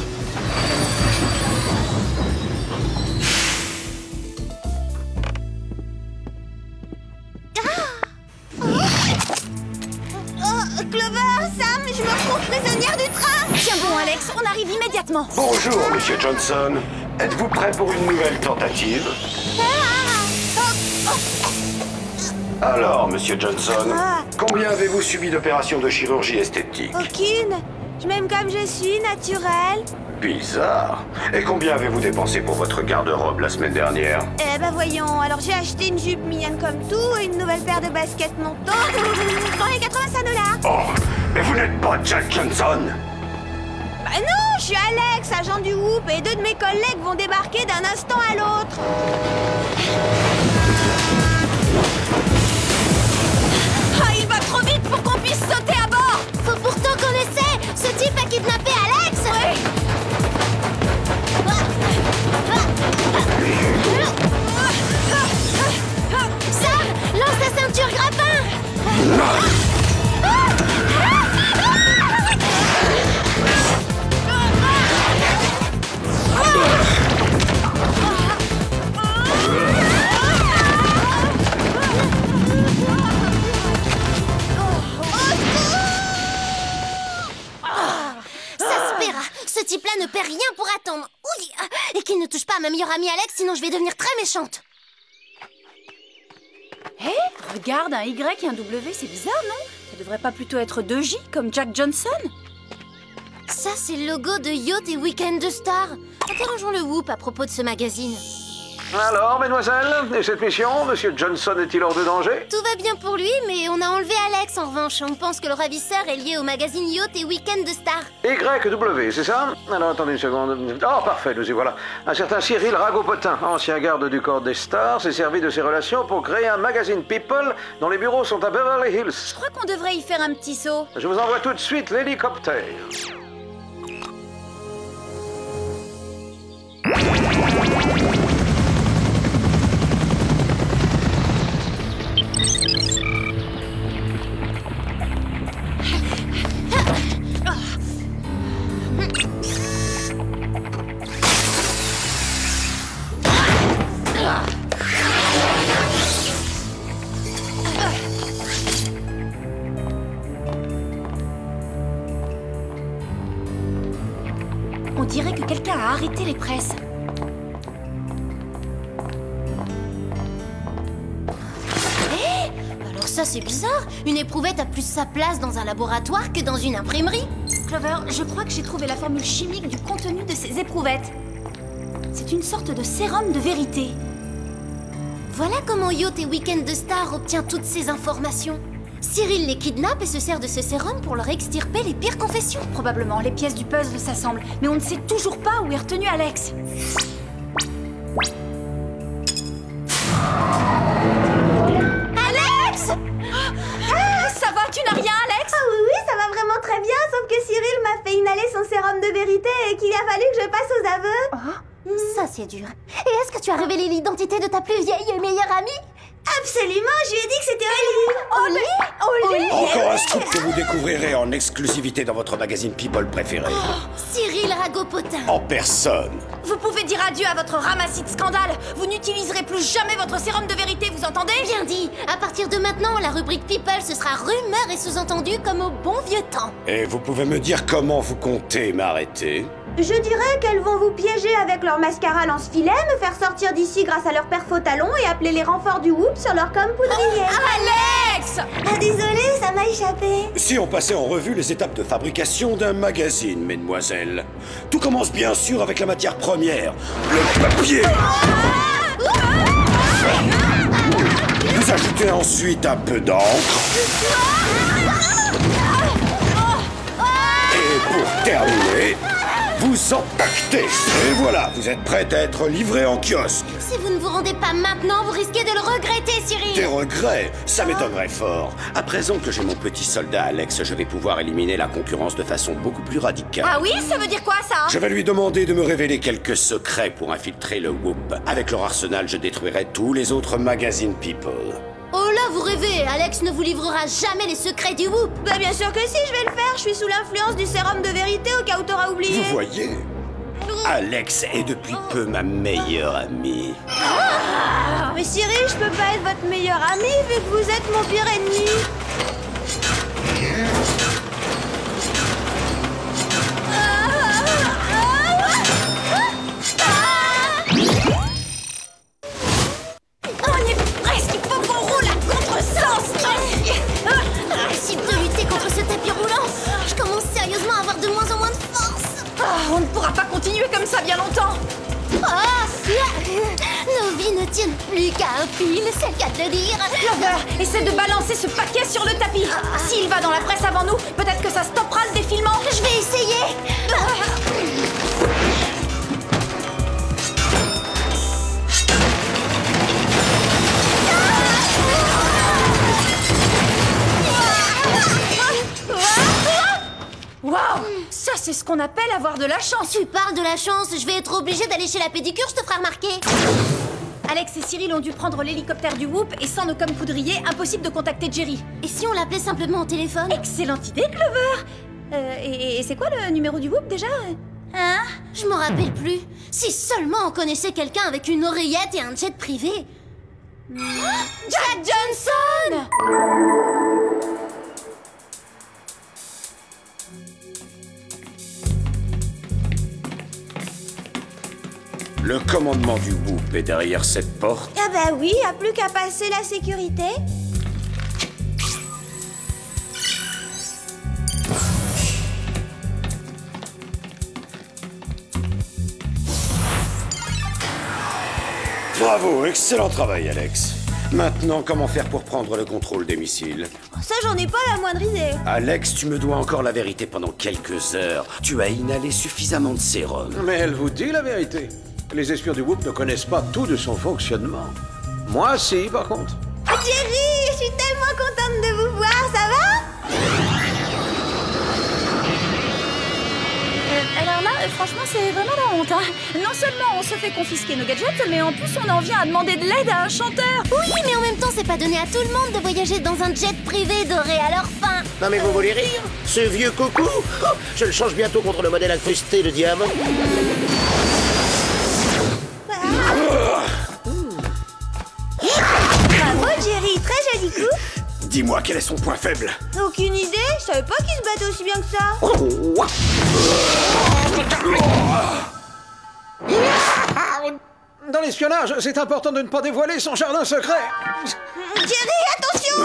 Clover, Sam, je me retrouve prisonnière du train. Tiens bon, Alex, on arrive immédiatement. Bonjour, Monsieur Johnson. Êtes-vous prêt pour une nouvelle tentative? Alors, Monsieur Johnson, combien avez-vous subi d'opérations de chirurgie esthétique? Aucune. Je m'aime comme je suis, naturelle. Bizarre. Et combien avez-vous dépensé pour votre garde-robe la semaine dernière? Eh ben voyons, alors j'ai acheté une jupe mignonne comme tout et une nouvelle paire de baskets montants dans les 85 $. Oh, mais vous n'êtes pas Jack Johnson? Bah non, je suis Alex, agent du Whoop, et 2 de mes collègues vont débarquer d'un instant à l'autre. Ah, il va trop vite pour qu'on puisse sauter à bord. Faut pourtant qu'on essaie. Ce type a kidnappé Alex. Oui. Sam, lance ta ceinture grappin. Ce type-là ne paie rien pour attendre. Oui. Et qu'il ne touche pas à ma meilleure amie Alex, sinon je vais devenir très méchante. Hé, regarde, un Y et un W, c'est bizarre, non? Ça devrait pas plutôt être 2 J, comme Jack Johnson? Ça, c'est le logo de Yacht et Weekend de Star. Interrogeons le Whoop à propos de ce magazine. Alors, mesdemoiselles, et cette mission, Monsieur Johnson est-il hors de danger? Tout va bien pour lui, mais on a enlevé Alex en revanche. On pense que le ravisseur est lié au magazine Yacht et Weekend de Star. YW, c'est ça? Alors, attendez une seconde. Oh, parfait, nous y voilà. Un certain Cyril Ragopotin, ancien garde du corps des stars, s'est servi de ses relations pour créer un magazine People dont les bureaux sont à Beverly Hills. Je crois qu'on devrait y faire un petit saut. Je vous envoie tout de suite l'hélicoptère. On dirait que quelqu'un a arrêté les presses. Alors ça, c'est bizarre. Une éprouvette a plus sa place dans un laboratoire que dans une imprimerie. Clover, je crois que j'ai trouvé la formule chimique du contenu de ces éprouvettes. C'est une sorte de sérum de vérité. Voilà comment Yacht et Weekend de Star obtient toutes ces informations. Cyril les kidnappe et se sert de ce sérum pour leur extirper les pires confessions. Probablement, les pièces du puzzle s'assemblent, mais on ne sait toujours pas où est retenu Alex. Alex! Ça va, tu n'as rien, Alex? Ah oui, ça va vraiment très bien, sauf que Cyril m'a fait inhaler son sérum de vérité et qu'il a fallu que je passe aux aveux. Ça, c'est dur. Et est-ce que tu as révélé l'identité de ta plus vieille et meilleure amie? Absolument, je lui ai dit que c'était Oli. Oli? Encore un scoop que vous découvrirez en exclusivité dans votre magazine People préféré. Cyril Ragopotin. En personne. Vous pouvez dire adieu à votre ramassis de scandale. Vous n'utiliserez plus jamais votre sérum de vérité, vous entendez? Bien dit. À partir de maintenant, la rubrique People, ce sera rumeurs et sous-entendu comme au bon vieux temps. Et vous pouvez me dire comment vous comptez m'arrêter? Je dirais qu'elles vont vous piéger avec leur mascara lance-filet, me faire sortir d'ici grâce à leur perfo talon et appeler les renforts du Whoop sur leur com poudrière. Alex! Ah désolée, ça m'a échappé. Si on passait en revue les étapes de fabrication d'un magazine, mesdemoiselles. Tout commence bien sûr avec la matière première, le papier. Vous ajoutez ensuite un peu d'encre. Et pour terminer, vous empaquetez. Et voilà, vous êtes prête à être livrée en kiosque. Si vous ne vous rendez pas maintenant, vous risquez de le regretter, Cyril. Des regrets? Ça m'étonnerait fort. À présent que j'ai mon petit soldat Alex, je vais pouvoir éliminer la concurrence de façon beaucoup plus radicale. Ah oui, ça veut dire quoi, ça? Je vais lui demander de me révéler quelques secrets pour infiltrer le Whoop. Avec leur arsenal, je détruirai tous les autres magazines People. Oh là, vous rêvez. Alex ne vous livrera jamais les secrets du Whoop. Bah bien sûr que si, je vais le faire. Je suis sous l'influence du sérum de vérité au cas où t'auras oublié. Vous voyez? Alex est depuis peu ma meilleure amie. Mais Cyril, je peux pas être votre meilleur ami vu que vous êtes mon pire ennemi. On est presque, il faut qu'on roule à contresens. Impossible de lutter contre ce tapis roulant. Je commence sérieusement à avoir de tiennent plus qu'à un fil, c'est le cas de le dire. Clover, essaie de balancer ce paquet sur le tapis. S'il va dans la presse avant nous, peut-être que ça stoppera le défilement. Je vais essayer. Waouh! Ça, c'est ce qu'on appelle avoir de la chance. Tu parles de la chance, je vais être obligée d'aller chez la pédicure, je te ferai remarquer. Alex et Cyril ont dû prendre l'hélicoptère du Whoop et sans nos coms poudriers, impossible de contacter Jerry. Et si on l'appelait simplement au téléphone? Excellente idée, Clover! Et c'est quoi le numéro du Whoop déjà? Hein? Je m'en rappelle plus. Si seulement on connaissait quelqu'un avec une oreillette et un jet privé. Jack Johnson! Le commandement du Whoop est derrière cette porte. Ah bah oui, y a plus qu'à passer la sécurité. Bravo, excellent travail, Alex. Maintenant, comment faire pour prendre le contrôle des missiles? Ça, j'en ai pas la moindre idée. Alex, tu me dois encore la vérité pendant quelques heures. Tu as inhalé suffisamment de sérum. Mais elle vous dit la vérité. Les espions du Whoop ne connaissent pas tout de son fonctionnement. Moi, si, par contre. Jerry, je suis tellement contente de vous voir, ça va? Alors là, franchement, c'est vraiment la honte, hein. Non seulement on se fait confisquer nos gadgets, mais en plus on en vient à demander de l'aide à un chanteur. Oui, mais en même temps, c'est pas donné à tout le monde de voyager dans un jet privé doré à leur fin. Non mais vous voulez rire? Ce vieux coco, je le change bientôt contre le modèle incrusté de diamant. Bravo Jerry, très joli coup. Dis-moi quel est son point faible. Aucune idée, je savais pas qu'il se battait aussi bien que ça. Dans l'espionnage, c'est important de ne pas dévoiler son jardin secret. Jerry, attention!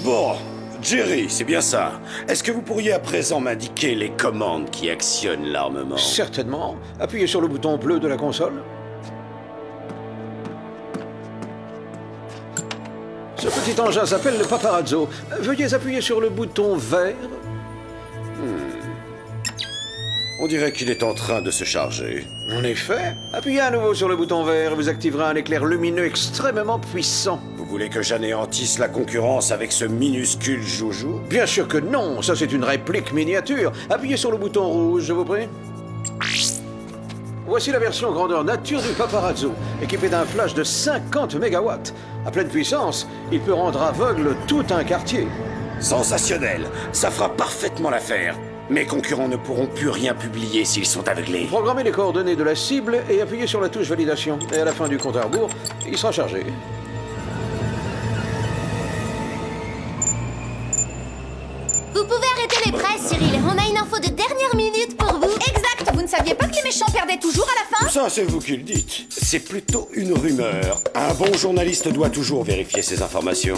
Bon, Jerry, c'est bien ça. Est-ce que vous pourriez à présent m'indiquer les commandes qui actionnent l'armement? Certainement. Appuyez sur le bouton bleu de la console. Ce petit engin s'appelle le paparazzo. Veuillez appuyer sur le bouton vert. On dirait qu'il est en train de se charger. En effet. Appuyez à nouveau sur le bouton vert et vous activerez un éclair lumineux extrêmement puissant. Vous voulez que j'anéantisse la concurrence avec ce minuscule joujou? Bien sûr que non, ça c'est une réplique miniature. Appuyez sur le bouton rouge, je vous prie. Voici la version grandeur nature du paparazzo, équipé d'un flash de 50 MW. À pleine puissance, il peut rendre aveugle tout un quartier. Sensationnel, ça fera parfaitement l'affaire. Mes concurrents ne pourront plus rien publier s'ils sont aveuglés. Programmez les coordonnées de la cible et appuyez sur la touche validation. Et à la fin du compte à rebours, il sera chargé. Vous pouvez arrêter les presses, Cyril. On a une info de dernière minute pour vous. Exact. Vous ne saviez pas que les méchants perdaient toujours à la fin? Ça, c'est vous qui le dites. C'est plutôt une rumeur. Un bon journaliste doit toujours vérifier ses informations.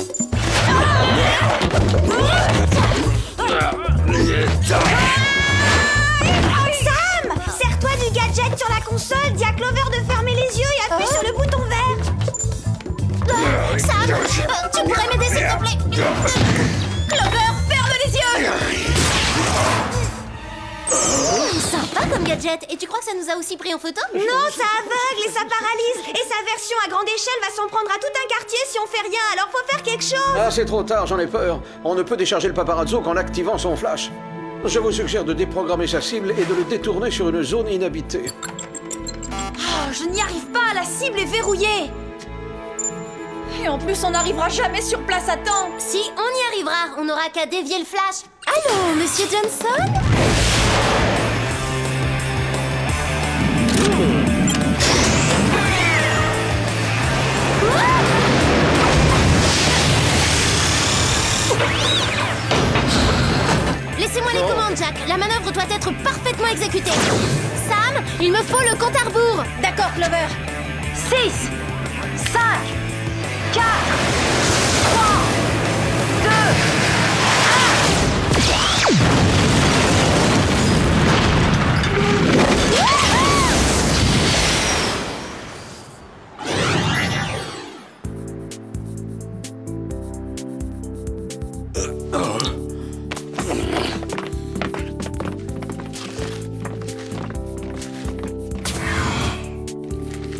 Sam! Serre-toi du gadget sur la console, dis à Clover de fermer les yeux et appuie sur le bouton vert. Sam, tu pourrais m'aider s'il te plaît? Clover, ferme les yeux! Sympa comme gadget. Et tu crois que ça nous a aussi pris en photo? Non, ça aveugle et ça paralyse. Et sa version à grande échelle va s'en prendre à tout un quartier si on fait rien. Alors faut faire quelque chose. Ah, c'est trop tard, j'en ai peur. On ne peut décharger le paparazzo qu'en activant son flash. Je vous suggère de déprogrammer sa cible et de le détourner sur une zone inhabitée. Oh, je n'y arrive pas, la cible est verrouillée. Et en plus, on n'arrivera jamais sur place à temps. Si, on y arrivera. On n'aura qu'à dévier le flash. Allô, Monsieur Johnson? Laissez-moi les commandes, Jack. La manœuvre doit être parfaitement exécutée. Sam, il me faut le compte à rebours. D'accord, Clover. 6, 5, 4, 3, 2, 1.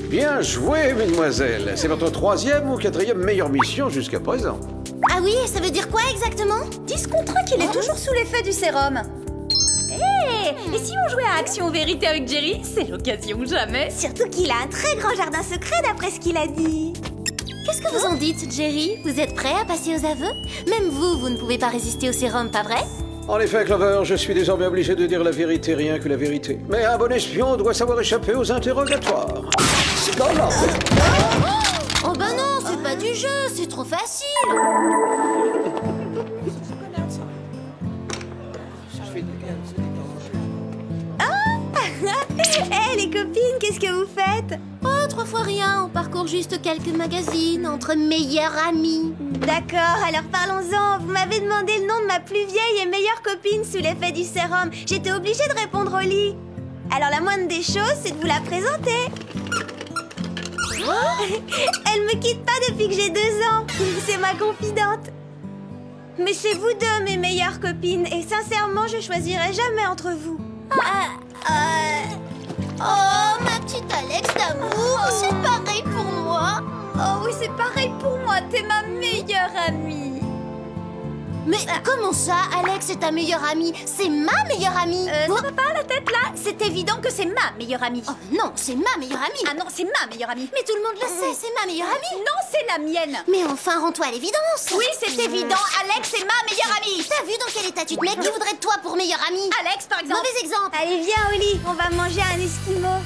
Bien joué, mesdemoiselles. C'est votre 3e ou 4e meilleure mission jusqu'à présent. Ah oui, ça veut dire quoi exactement? 10 contre 1 qu'il est toujours sous l'effet du sérum. Et si on jouait à Action ou Vérité avec Jerry? C'est l'occasion jamais. Surtout qu'il a un très grand jardin secret d'après ce qu'il a dit. Qu'est-ce que vous en dites, Jerry? Vous êtes prêt à passer aux aveux? Même vous ne pouvez pas résister au sérum, pas vrai? En effet, Clover, je suis désormais obligé de dire la vérité, rien que la vérité. Mais un bon espion doit savoir échapper aux interrogatoires. Non, non. Oh bah non, c'est pas du jeu, c'est trop facile. Hé, les copines, qu'est-ce que vous faites? Oh, 3 fois rien, on parcourt juste quelques magazines entre meilleures amies. D'accord, alors parlons-en. Vous m'avez demandé le nom de ma plus vieille et meilleure copine sous l'effet du sérum. J'étais obligée de répondre au lit. Alors la moindre des choses, c'est de vous la présenter. Elle me quitte pas depuis que j'ai 2 ans. C'est ma confidente. Mais c'est vous deux, mes meilleures copines. Et sincèrement, je choisirai jamais entre vous. Oh, ma petite Alex d'amour, c'est pareil pour moi. Oh oui, c'est pareil pour moi, t'es ma meilleure amie. Mais comment ça, Alex est ta meilleure amie? C'est ma meilleure amie. Ça va pas la tête là? C'est évident que c'est ma meilleure amie. Oh non, c'est ma meilleure amie. Ah non, c'est ma meilleure amie. Mais tout le monde le sait, c'est ma meilleure amie. Non, c'est la mienne. Mais enfin, rends-toi à l'évidence. Oui, c'est évident, Alex est ma meilleure amie. T'as vu dans quel état tu te mets? Qui voudrait de toi pour meilleure amie? Alex, par exemple. Mauvais exemple. Allez, viens au lit, on va manger un esquimau.